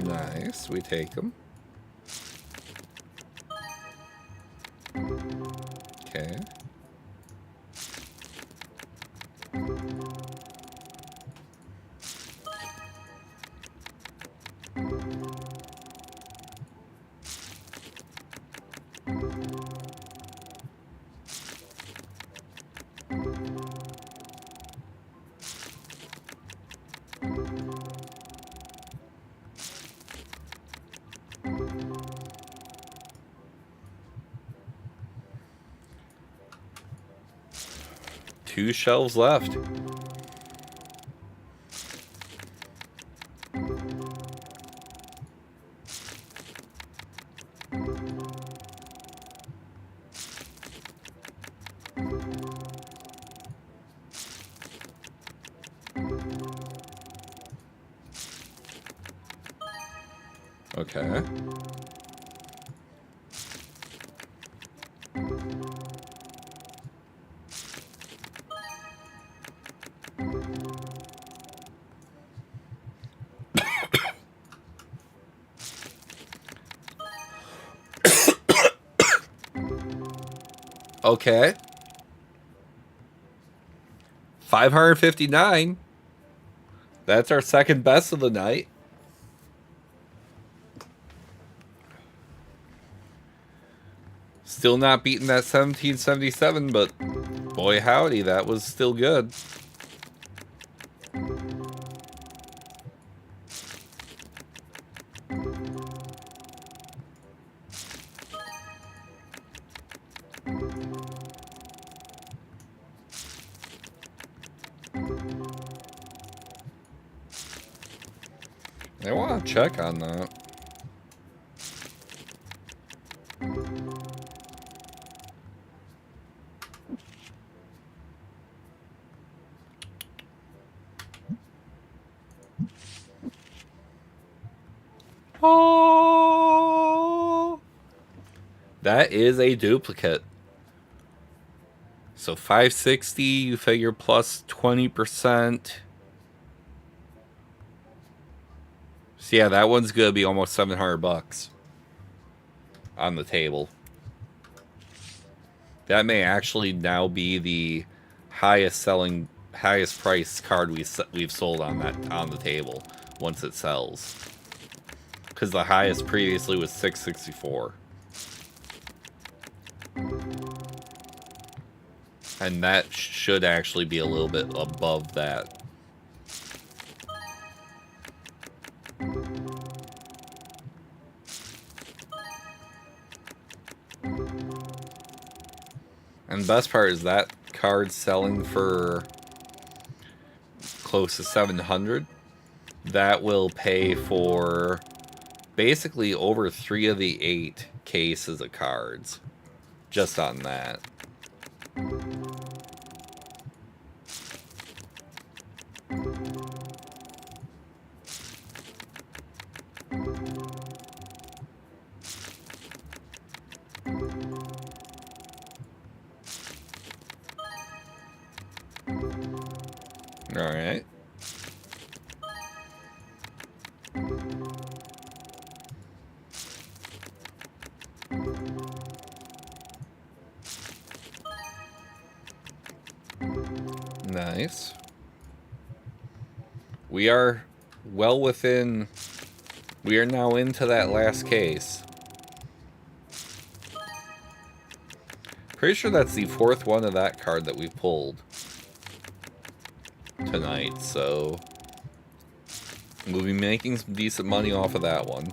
Nice, we take them. Okay. Two shelves left. Okay. Okay. 559. That's our second best of the night. Still not beating that 1777, but boy howdy, that was still good. I want to check on that. Oh, that is a duplicate. So 560, you figure plus 20%. So yeah, that one's gonna be almost $700 on the table. That may actually now be the highest price card we've sold on the table once it sells. Because the highest previously was $664. And that should actually be a little bit above that. And the best part is that card selling for close to 700. That will pay for basically over 3 of the 8 cases of cards. Just on that. Alright. Nice. We are well within... We are now into that last case. Pretty sure that's the 4th one of that card that we pulled tonight, so we'll be making some decent money off of that one.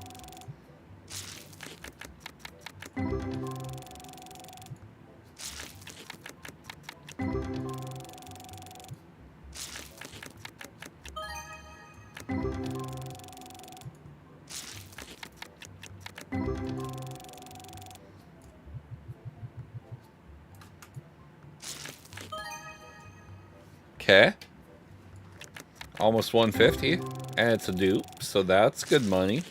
Okay. Almost 150. And it's a dupe, so that's good money.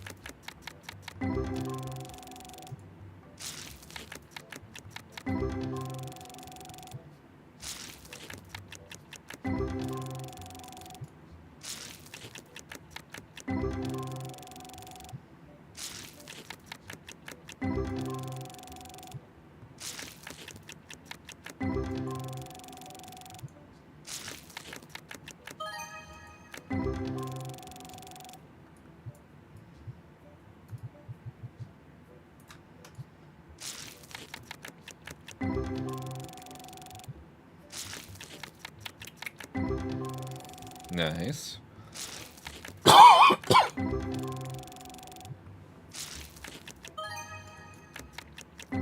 Nice.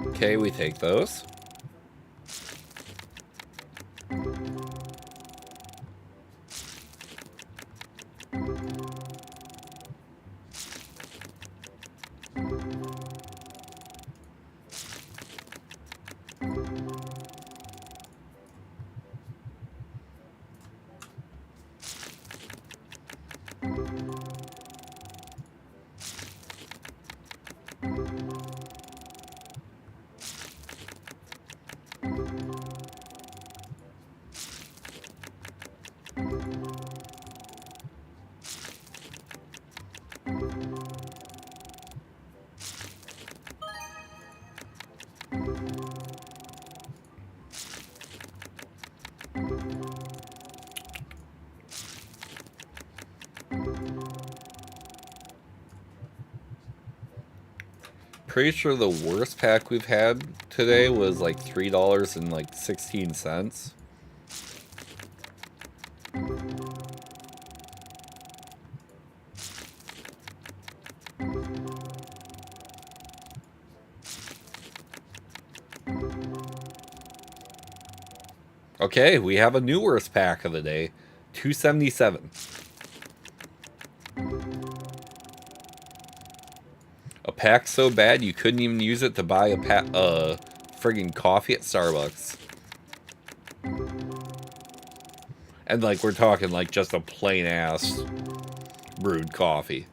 Okay, we take those. Pretty sure the worst pack we've had today was like $3.16. Okay, we have a new worst pack of the day. $2.77. A pack so bad you couldn't even use it to buy a friggin' coffee at Starbucks. And like we're talking like just a plain ass brewed coffee.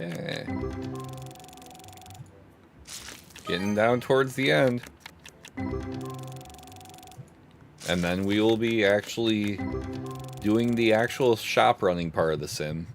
Okay. Getting down towards the end. And then we will be actually doing the actual shop running part of the sim.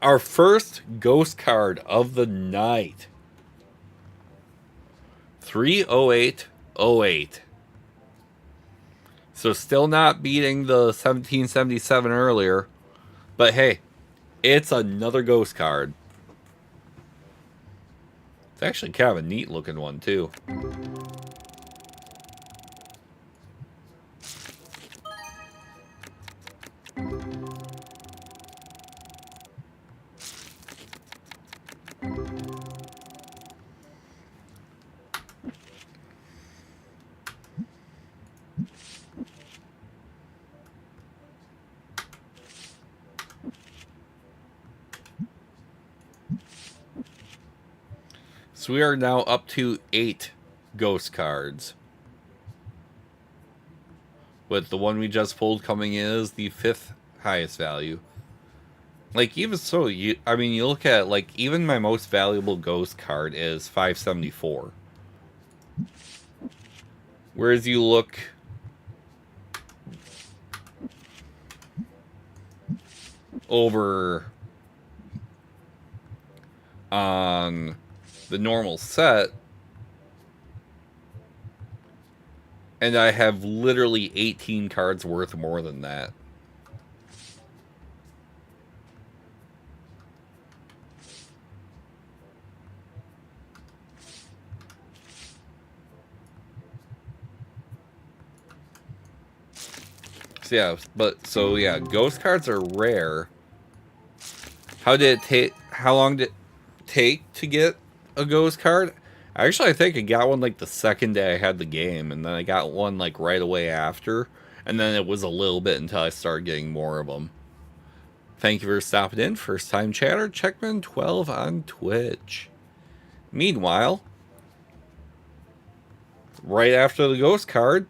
Our first ghost card of the night. 30808. So still not beating the 1777 earlier. But hey, it's another ghost card. It's actually kind of a neat looking one too. So we are now up to 8 ghost cards. With the one we just pulled coming in as the 5th highest value. Like, even so, you look at, like, even my most valuable ghost card is 574. Whereas you look over on the normal set, and I have literally 18 cards worth more than that. So yeah, ghost cards are rare. How long did it take to get a ghost card? Actually, I think I got one like the second day I had the game, and then I got one like right away after, and then it was a little bit until I started getting more of them. Thank you for stopping in. First time chatter, Checkman12 on Twitch. Meanwhile, right after the ghost card,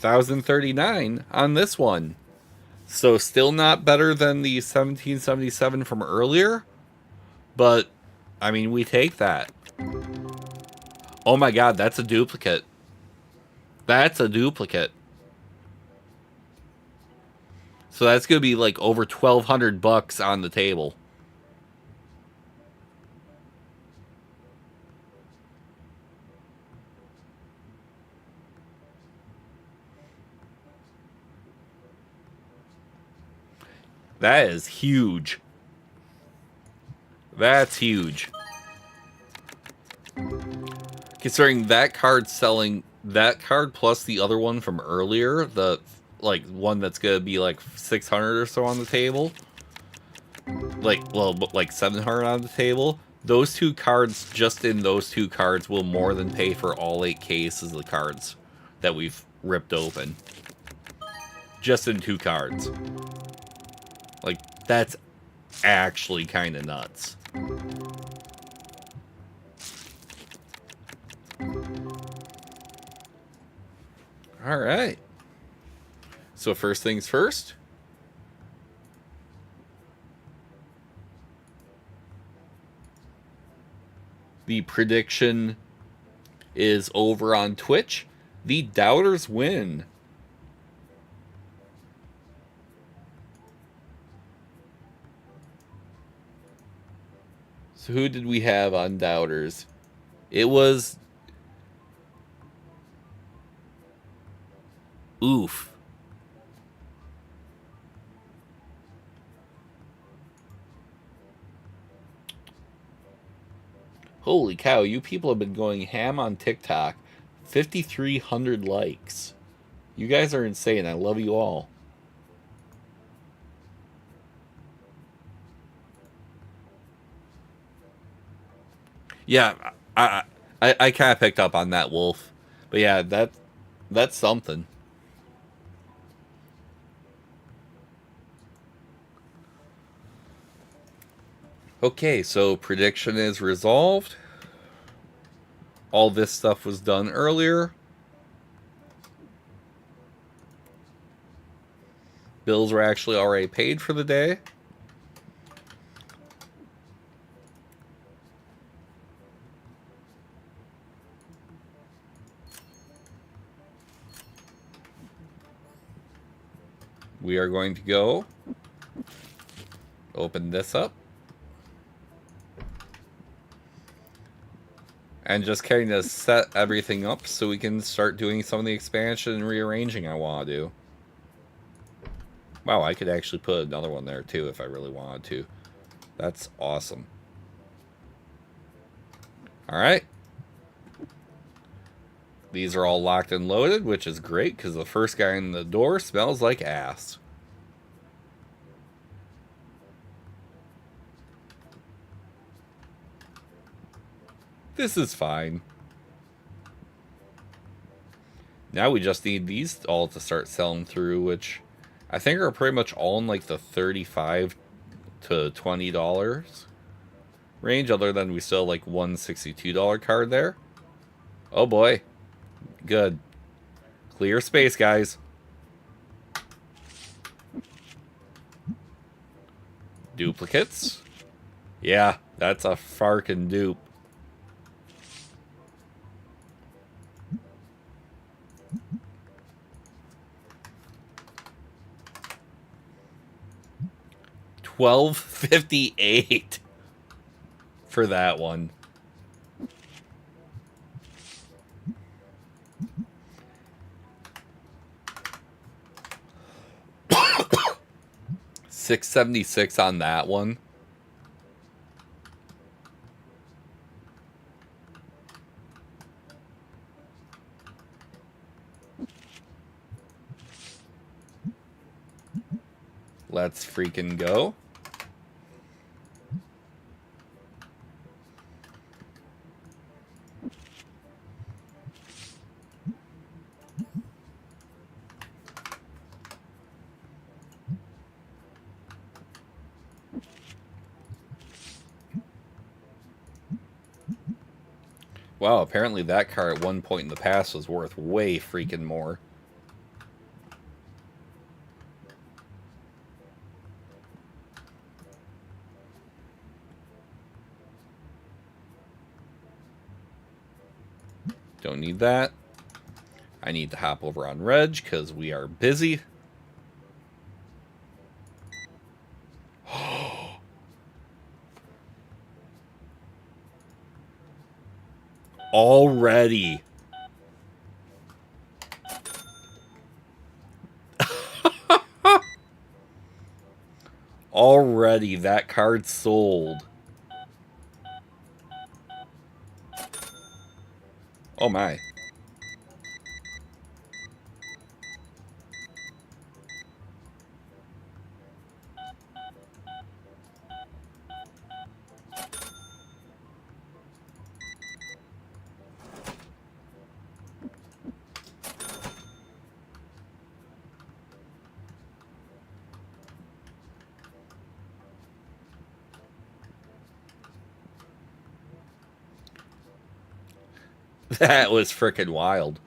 1039 on this one. So still not better than the 1777 from earlier, but I mean, we take that. Oh my god, that's a duplicate. That's a duplicate. So that's going to be like over 1,200 bucks on the table. That is huge. That's huge. Considering that card selling, that card plus the other one from earlier, the like one that's gonna be like 600 or so on the table, like 700 on the table. Those two cards, just in those two cards, will more than pay for all 8 cases of cards that we've ripped open. Just in 2 cards. Like, that's actually kind of nuts. Alright. So first things first. The prediction is over on Twitch. The doubters win. So who did we have on doubters? It was... Oof. Holy cow, you people have been going ham on TikTok. 5,300 likes. You guys are insane. I love you all. Yeah, I kind of picked up on that, Wolf. But yeah, that's something. Okay, so prediction is resolved. All this stuff was done earlier. Bills were actually already paid for the day. We are going to go open this up. And just kind of set everything up so we can start doing some of the expansion and rearranging I want to do. Wow, I could actually put another one there too if I really wanted to. That's awesome. Alright. These are all locked and loaded, which is great because the first guy in the door smells like ass. This is fine. Now we just need these all to start selling through, which I think are pretty much all in like the $35 to $20 range, other than we still like one $62 card there. Oh boy. Good. Clear space, guys. Duplicates. Yeah, that's a farkin' dupe. $12.58 for that one. $6.76 on that one. Let's freaking go. Wow, apparently that car at one point in the past was worth way freaking more. Don't need that. I need to hop over on Reg because we are busy. Already. Already that card sold. Oh my. That was frickin' wild.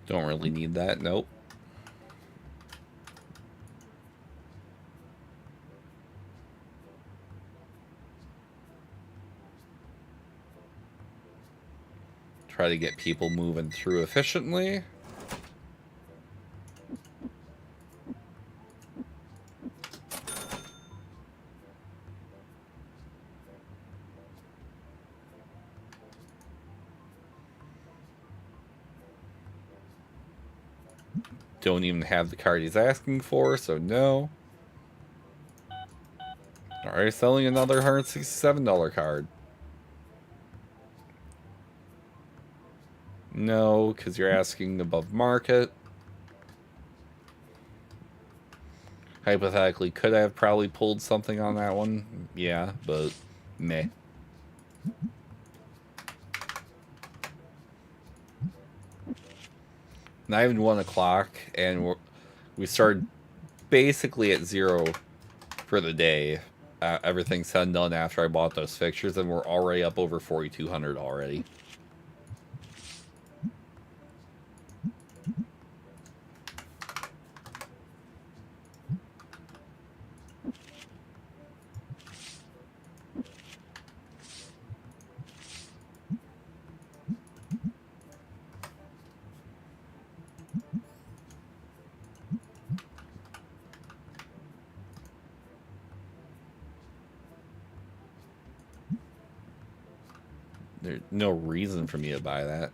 Don't really need that, nope. Try to get people moving through efficiently. Don't even have the card he's asking for, so no. Alright, selling another $167 card. No, because you're asking above market. Hypothetically, could I have probably pulled something on that one? Yeah, but meh. Not even 1 o'clock, and we started basically at 0 for the day. Everything's said and done after I bought those fixtures, and we're already up over 4,200 already. There's no reason for me to buy that.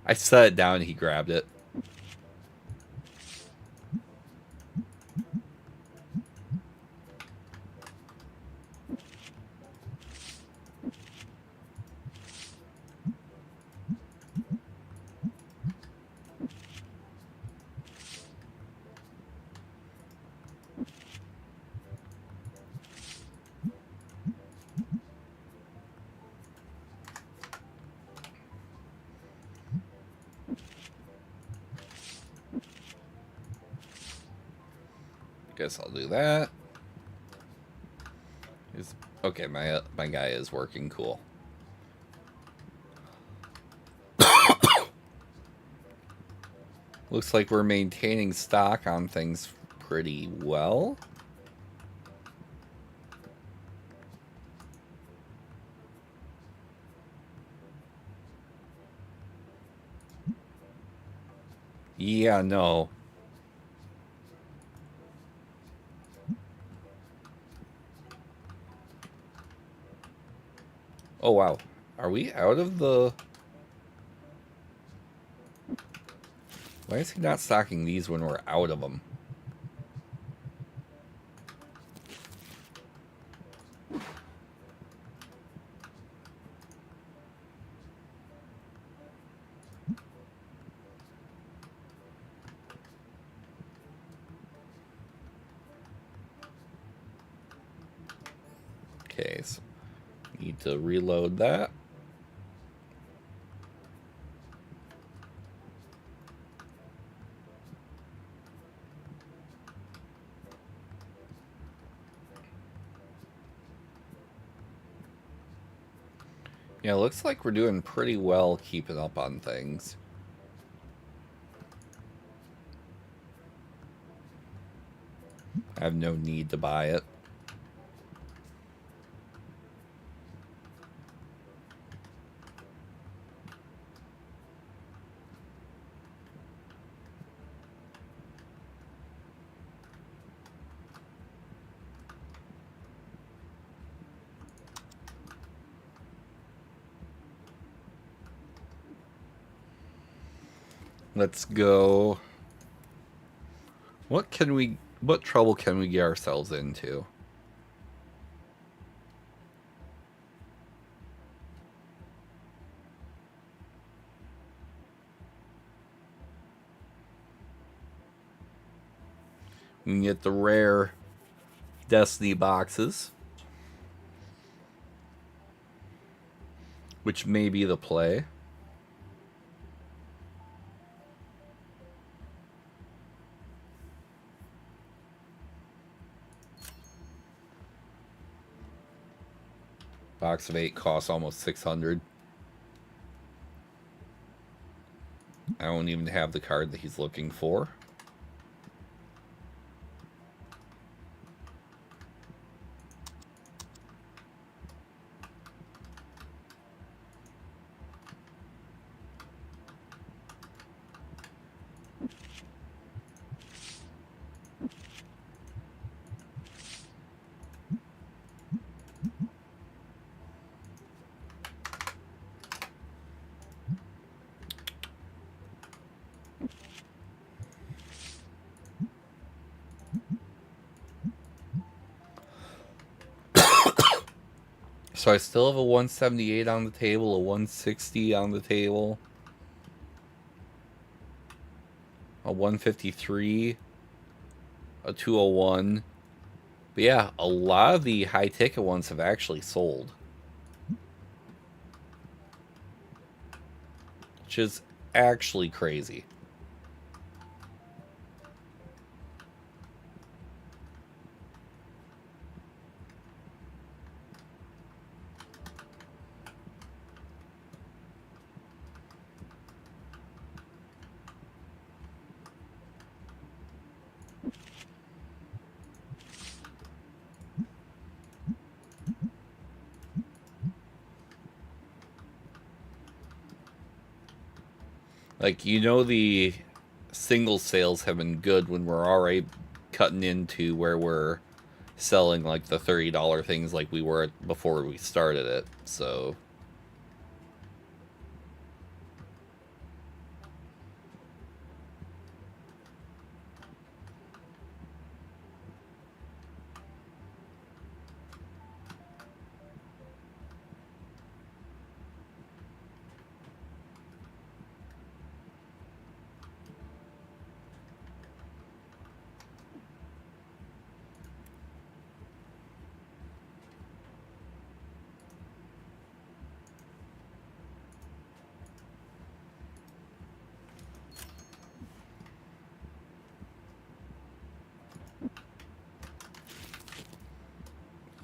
I set it down and he grabbed it. Guess I'll do that. Okay, my guy is working. Cool. Looks like we're maintaining stock on things pretty well. Yeah, no. Oh, wow. Are we out of the... Why is he not stocking these when we're out of them? Okay, so need to reload that. Yeah, looks like we're doing pretty well keeping up on things. I have no need to buy it. Let's go. What trouble can we get ourselves into? We can get the rare Destiny boxes, which may be the play. Box of 8 costs almost 600. I don't even have the card that he's looking for. So I still have a 178 on the table, a 160 on the table, a 153, a 201. But yeah, a lot of the high ticket ones have actually sold, which is actually crazy. Like, you know, the single sales have been good when we're already cutting into where we're selling like the $30 things like we were before we started it. So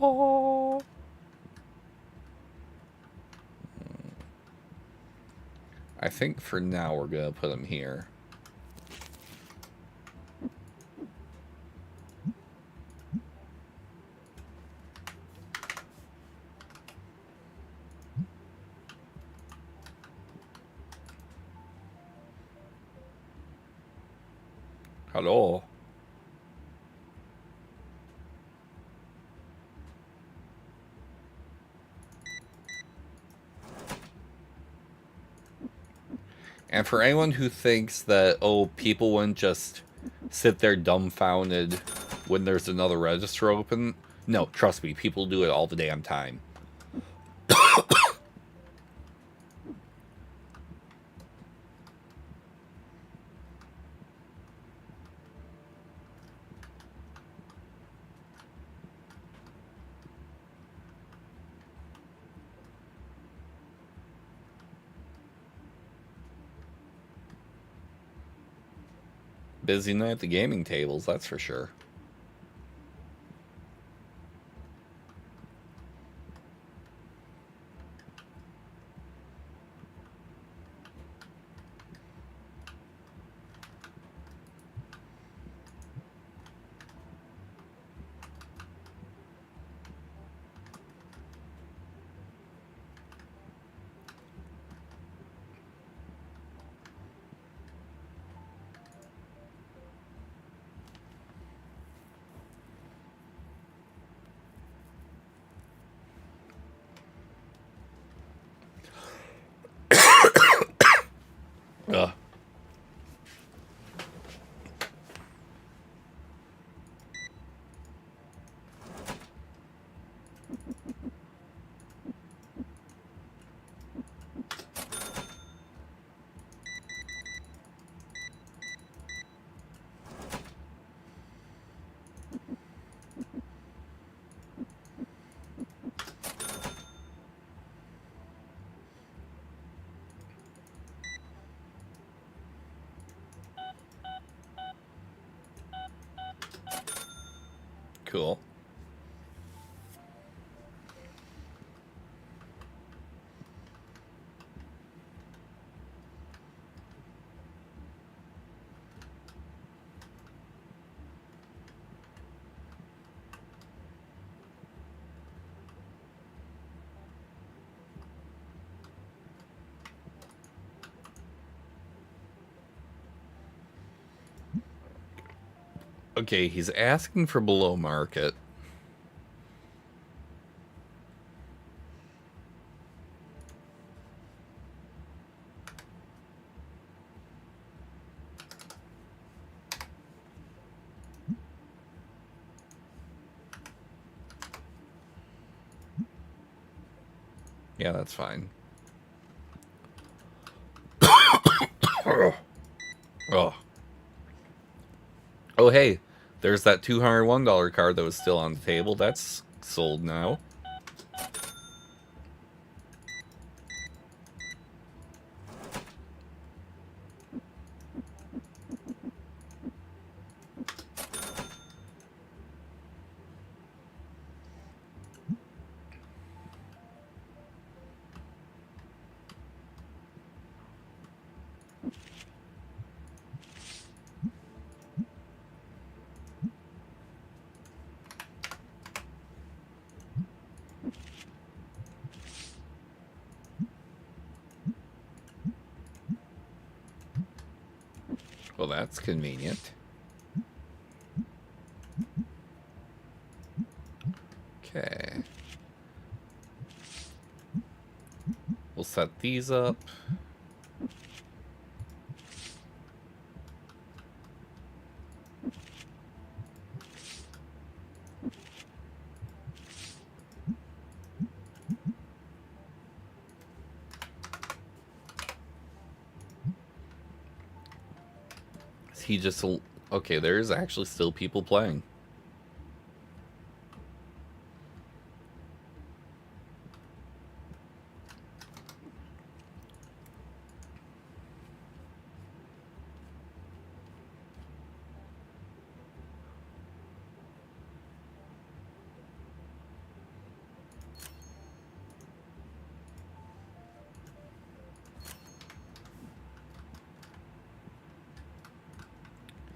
oh, I think for now we're gonna put them here. Hello. And for anyone who thinks that, oh, people wouldn't just sit there dumbfounded when there's another register open, no, trust me, people do it all the damn time. Busy night at the gaming tables, that's for sure. Ugh. Cool. Okay, he's asking for below market. Yeah, that's fine. Oh. Oh, hey, there's that $201 card that was still on the table. That's sold now. Well, that's convenient. Okay. We'll set these up. He just... Okay, there's actually still people playing.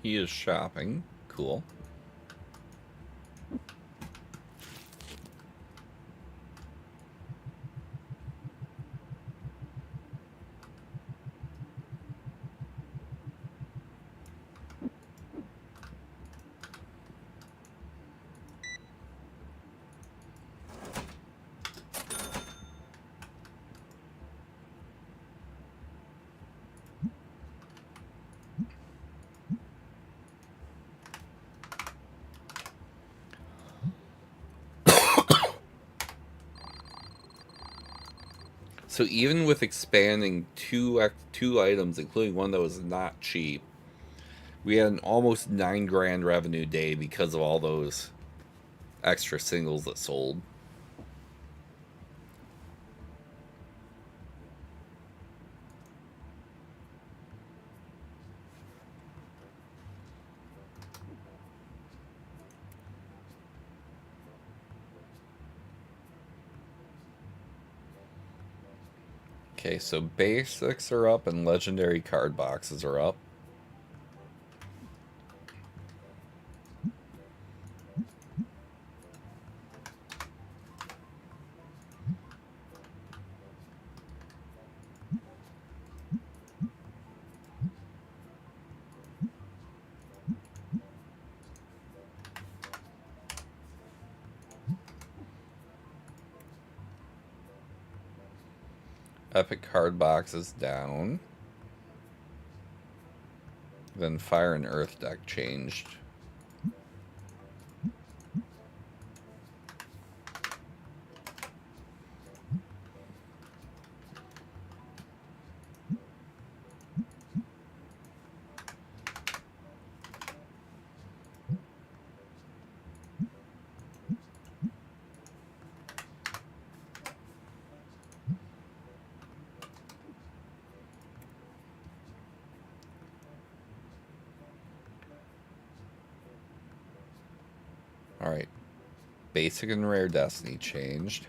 He is shopping. Cool. So even with expanding two items, including one that was not cheap, we had an almost $9,000 revenue day because of all those extra singles that sold. Okay, so basics are up and legendary card boxes are up. Epic card boxes down. Then Fire and Earth deck changed. Alright. Basic and Rare Destiny changed.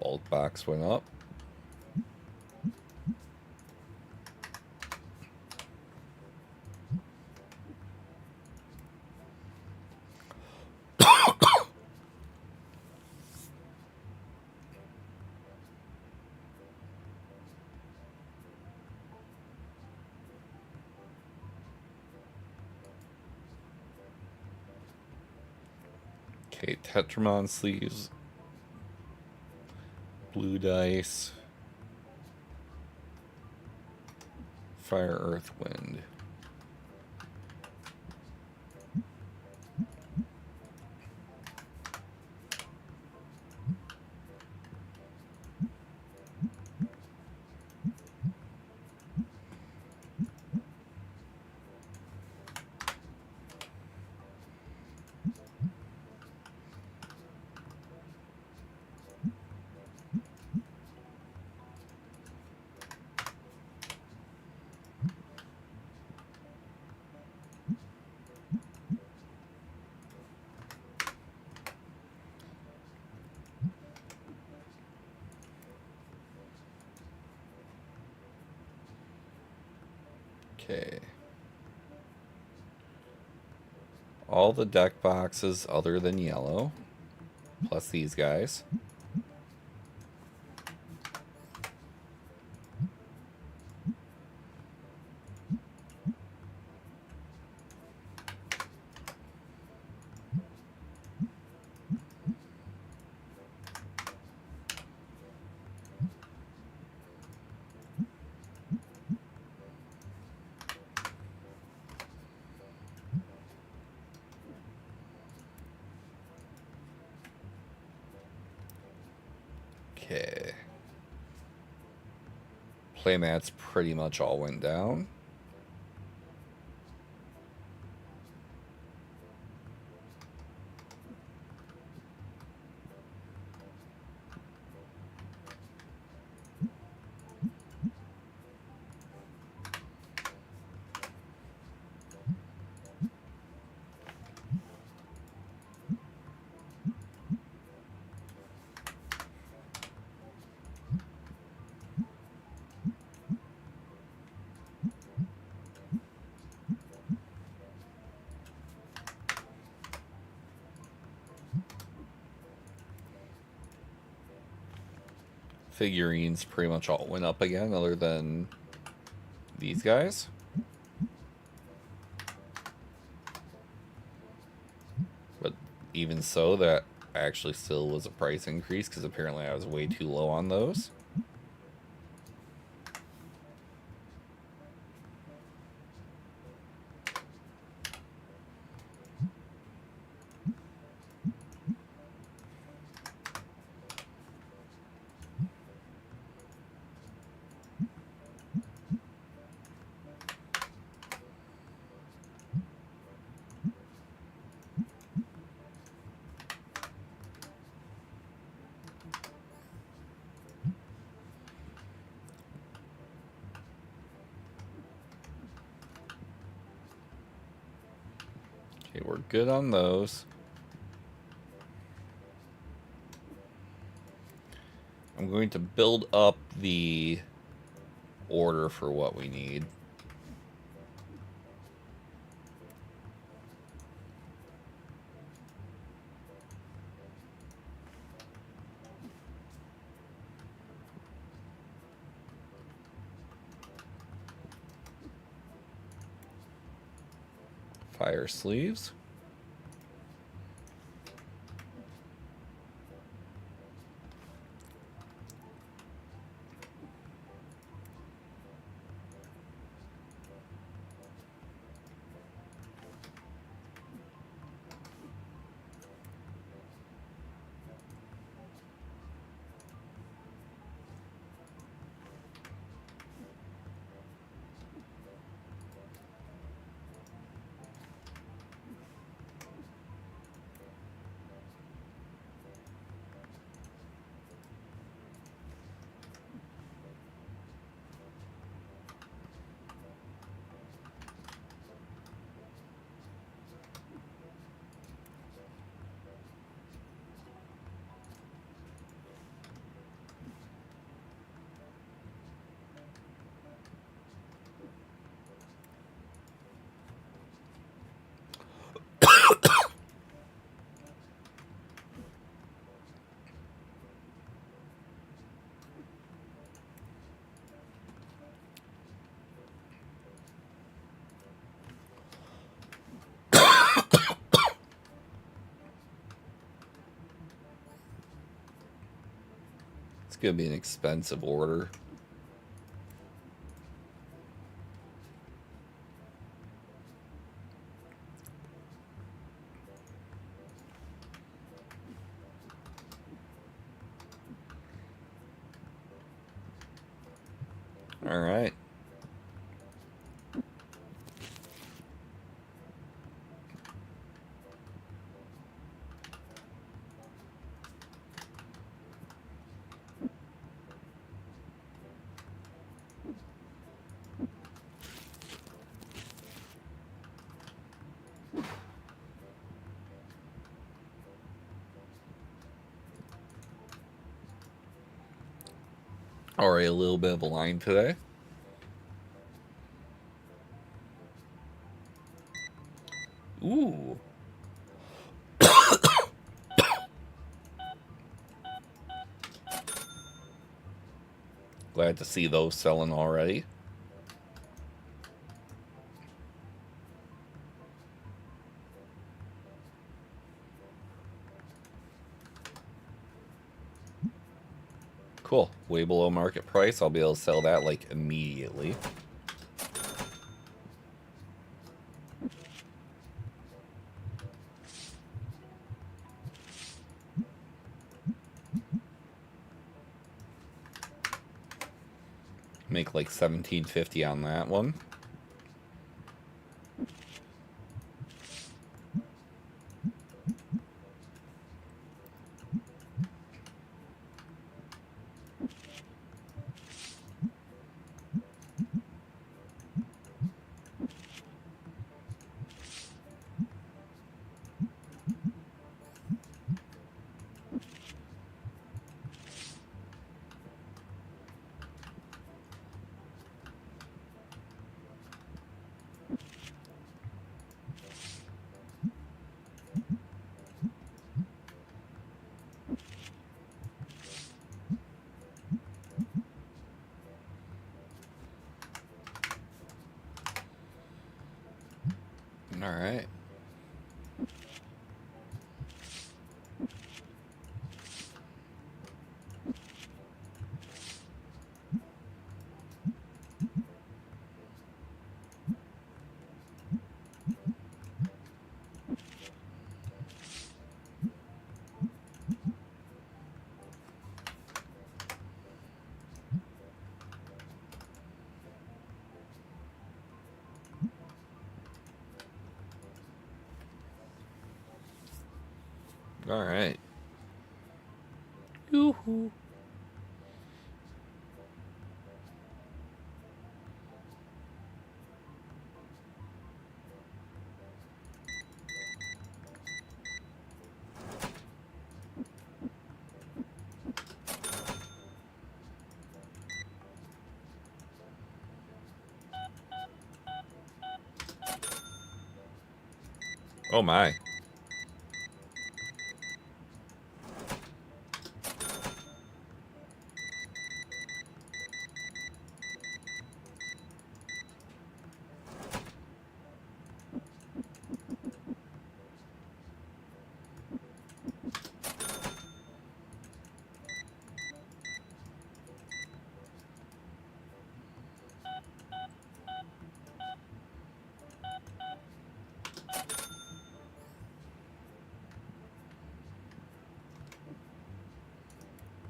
Bulk box went up. Okay, Tetramon sleeves. Blue dice. Fire, earth, wind. Okay. All the deck boxes other than yellow, plus these guys. Okay. Playmats pretty much all went down. Figurines pretty much all went up again, other than these guys. But even so, that actually still was a price increase, because apparently I was way too low on those. Okay, we're good on those. I'm going to build up the order for what we need. Fire sleeves. It's going to be an expensive order. All right. Already a little bit of a line today. Ooh. Glad to see those selling already. Cool. Way below market price. I'll be able to sell that like immediately. Make like $17.50 on that one. All right. All right. Yoo-hoo. Oh my.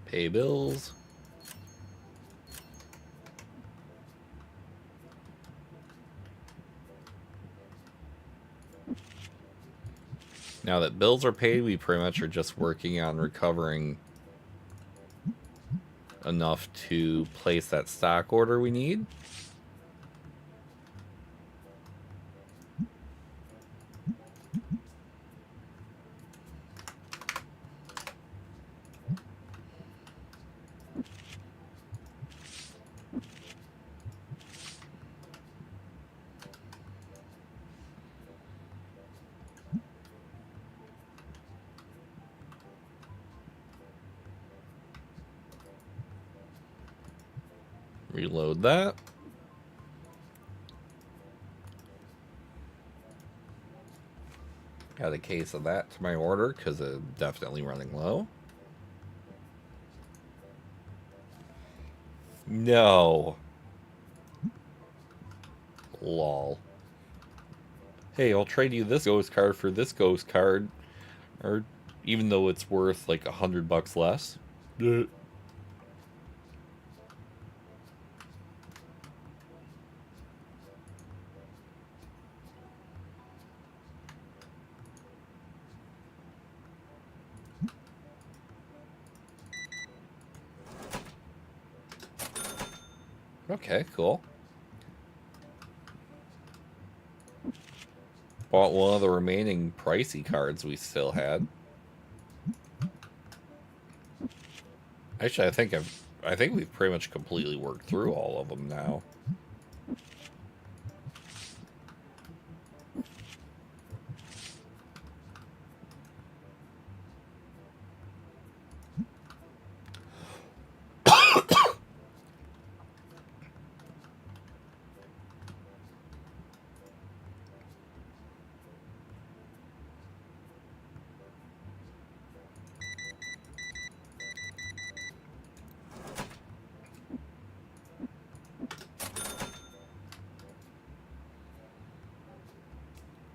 Pay bills. Now that bills are paid, we pretty much are just working on recovering enough to place that stock order we need. Reload that. Got a case of that to my order because it's definitely running low. No. Lol. Hey, I'll trade you this ghost card for this ghost card. Or even though it's worth like $100 less. Okay, cool. Bought one of the remaining pricey cards we still had. Actually, I think we've pretty much completely worked through all of them now.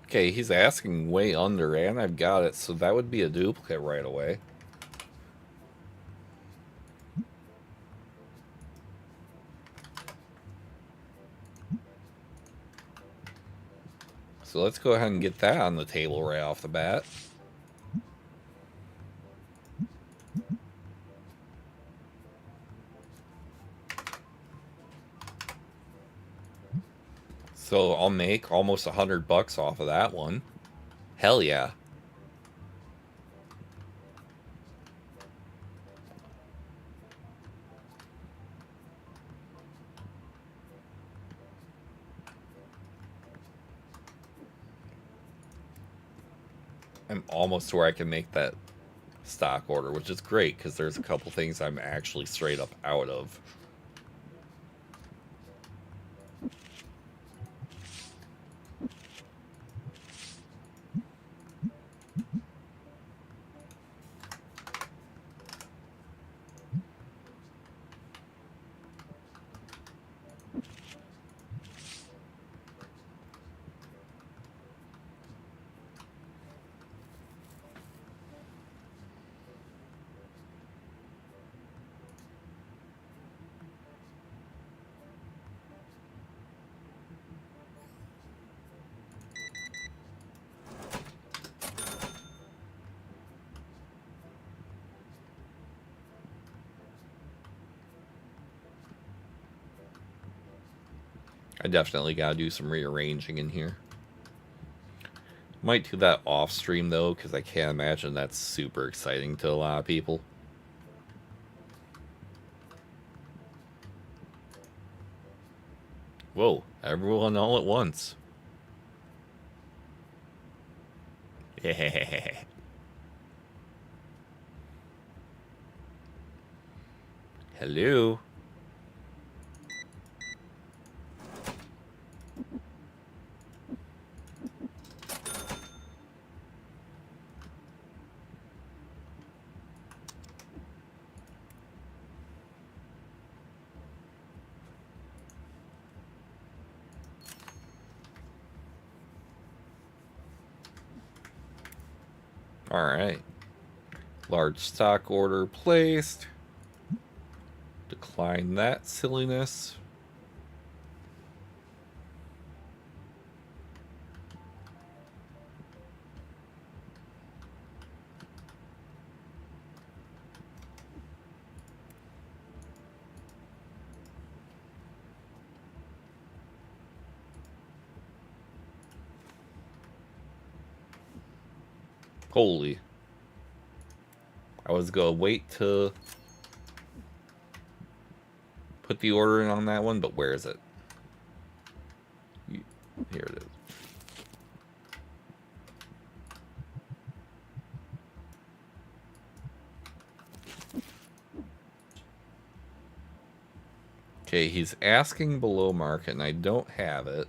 Okay, he's asking way under, and I've got it, so that would be a duplicate right away. So let's go ahead and get that on the table right off the bat. So I'll make almost $100 off of that one. Hell yeah. I'm almost where I can make that stock order, which is great because there's a couple things I'm actually straight up out of. I definitely gotta do some rearranging in here. Might do that off stream though, because I can't imagine that's super exciting to a lot of people. Whoa, everyone all at once. Yeah. Hello. Alright. Large stock order placed. Decline that silliness. Holy. I was gonna wait to put the order in on that one, but where is it? Here it is. Okay, he's asking below market, and I don't have it.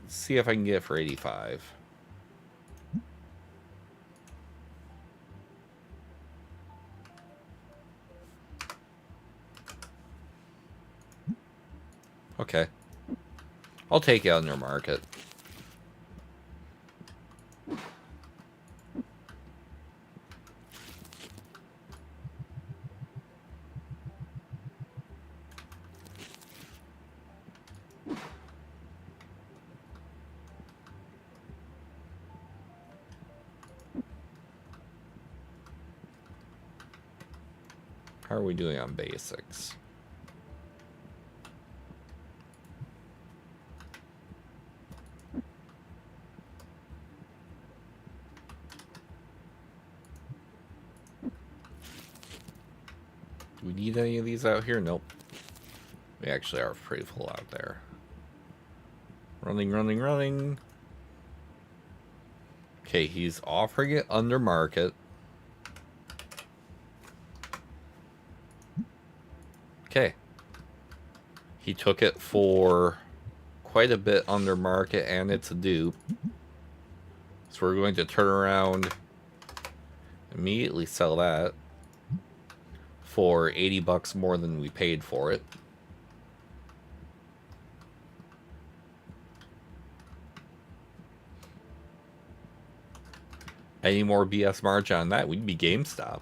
Let's see if I can get it for 85. Okay. I'll take it under market. How are we doing on basics? Do we need any of these out here? Nope. We actually are pretty full out there. Running, running, running. Okay, he's offering it under market. Okay. He took it for quite a bit under market, and it's a dupe. So we're going to turn around, immediately sell that for 80 bucks more than we paid for it. Any more BS margin on that, we'd be GameStop.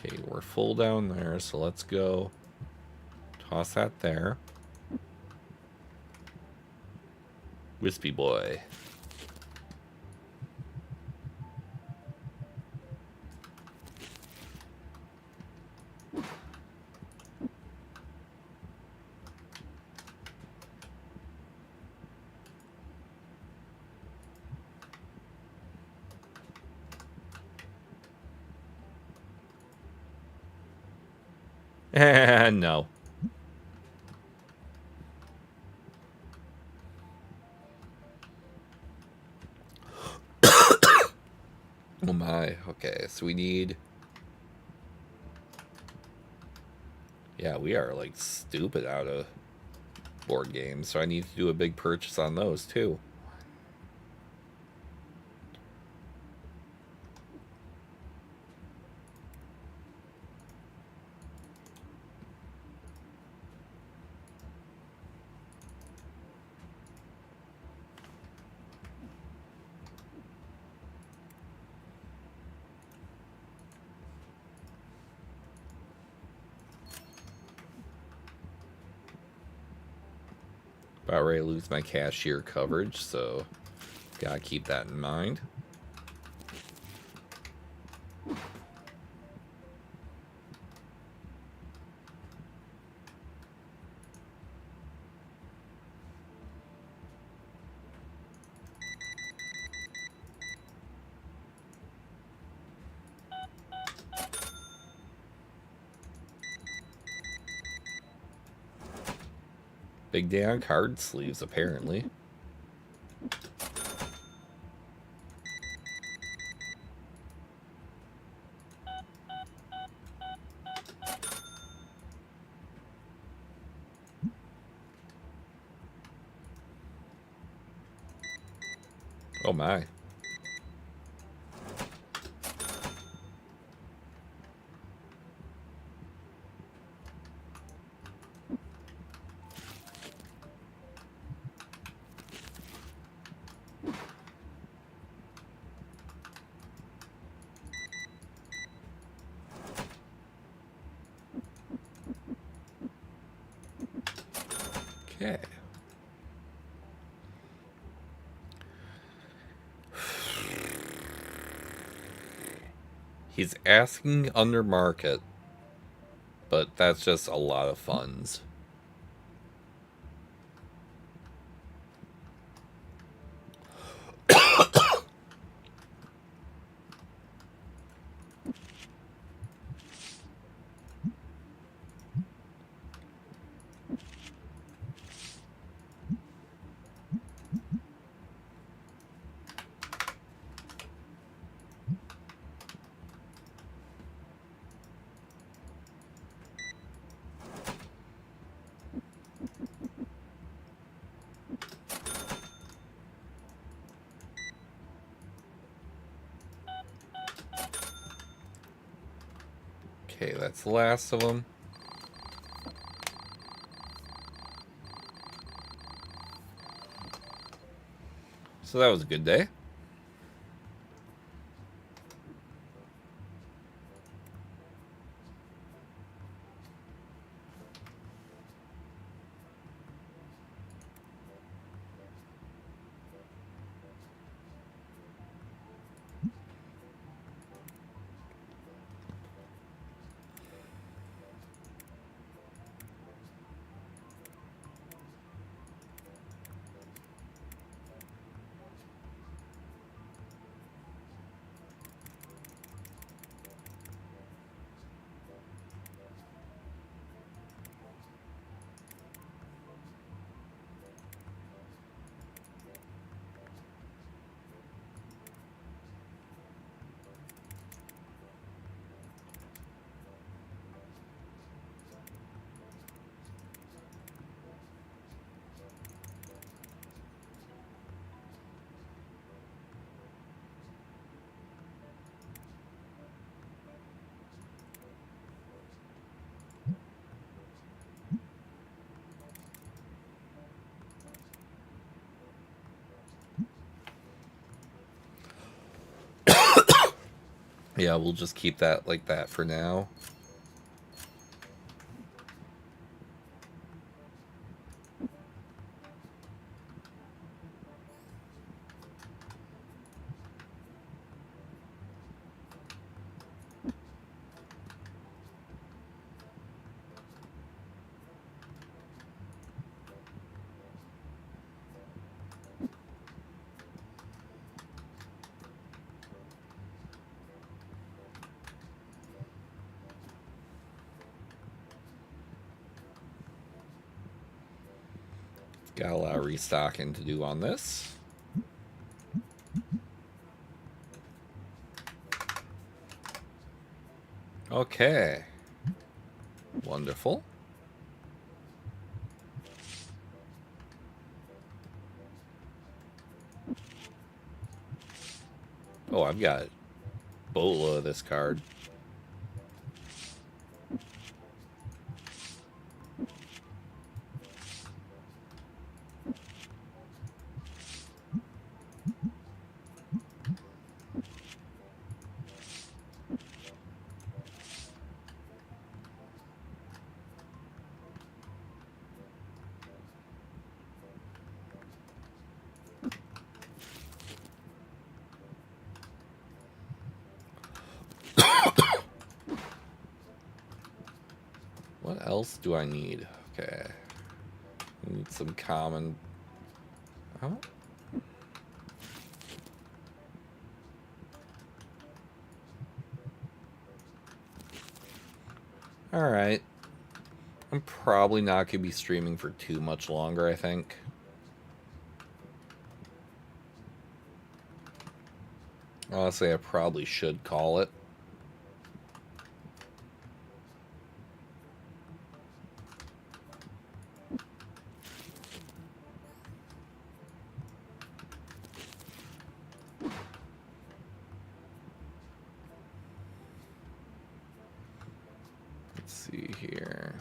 Okay, we're full down there, so let's go toss that there. Wispy boy. No. Oh my. Okay, so we need... Yeah, we are like stupid out of board games, so I need to do a big purchase on those too. About ready to lose my cashier coverage, so gotta keep that in mind. Big day on card sleeves, apparently. Oh my. Okay. He's asking under market, but that's just a lot of funds. Okay, that's the last of them. So that was a good day. Yeah, we'll just keep that like that for now. Got a lot of restocking to do on this. Okay. Wonderful. Oh, I've got a boatload of this card. What else do I need? Okay. I need some common... Oh. Alright. I'm probably not going to be streaming for too much longer, I think. Honestly, I probably should call it. Let's see here.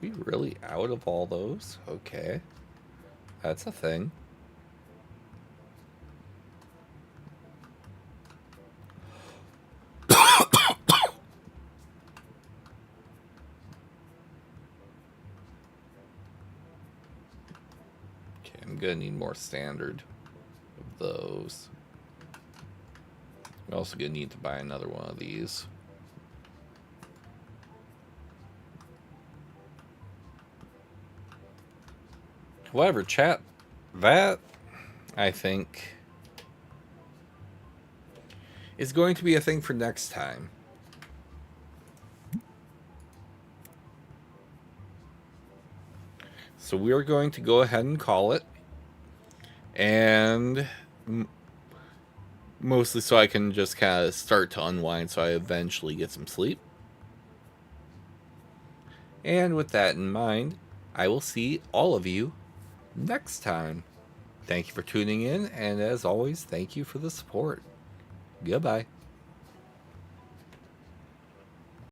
We really out of all those? Okay. That's a thing. Okay, I'm gonna need more standard of those. I'm also gonna need to buy another one of these. However, chat, that, I think, is going to be a thing for next time. So we're going to go ahead and call it. And mostly so I can just kind of start to unwind so I eventually get some sleep. And with that in mind, I will see all of you next time. Thank you for tuning in, and as always, thank you for the support. Goodbye.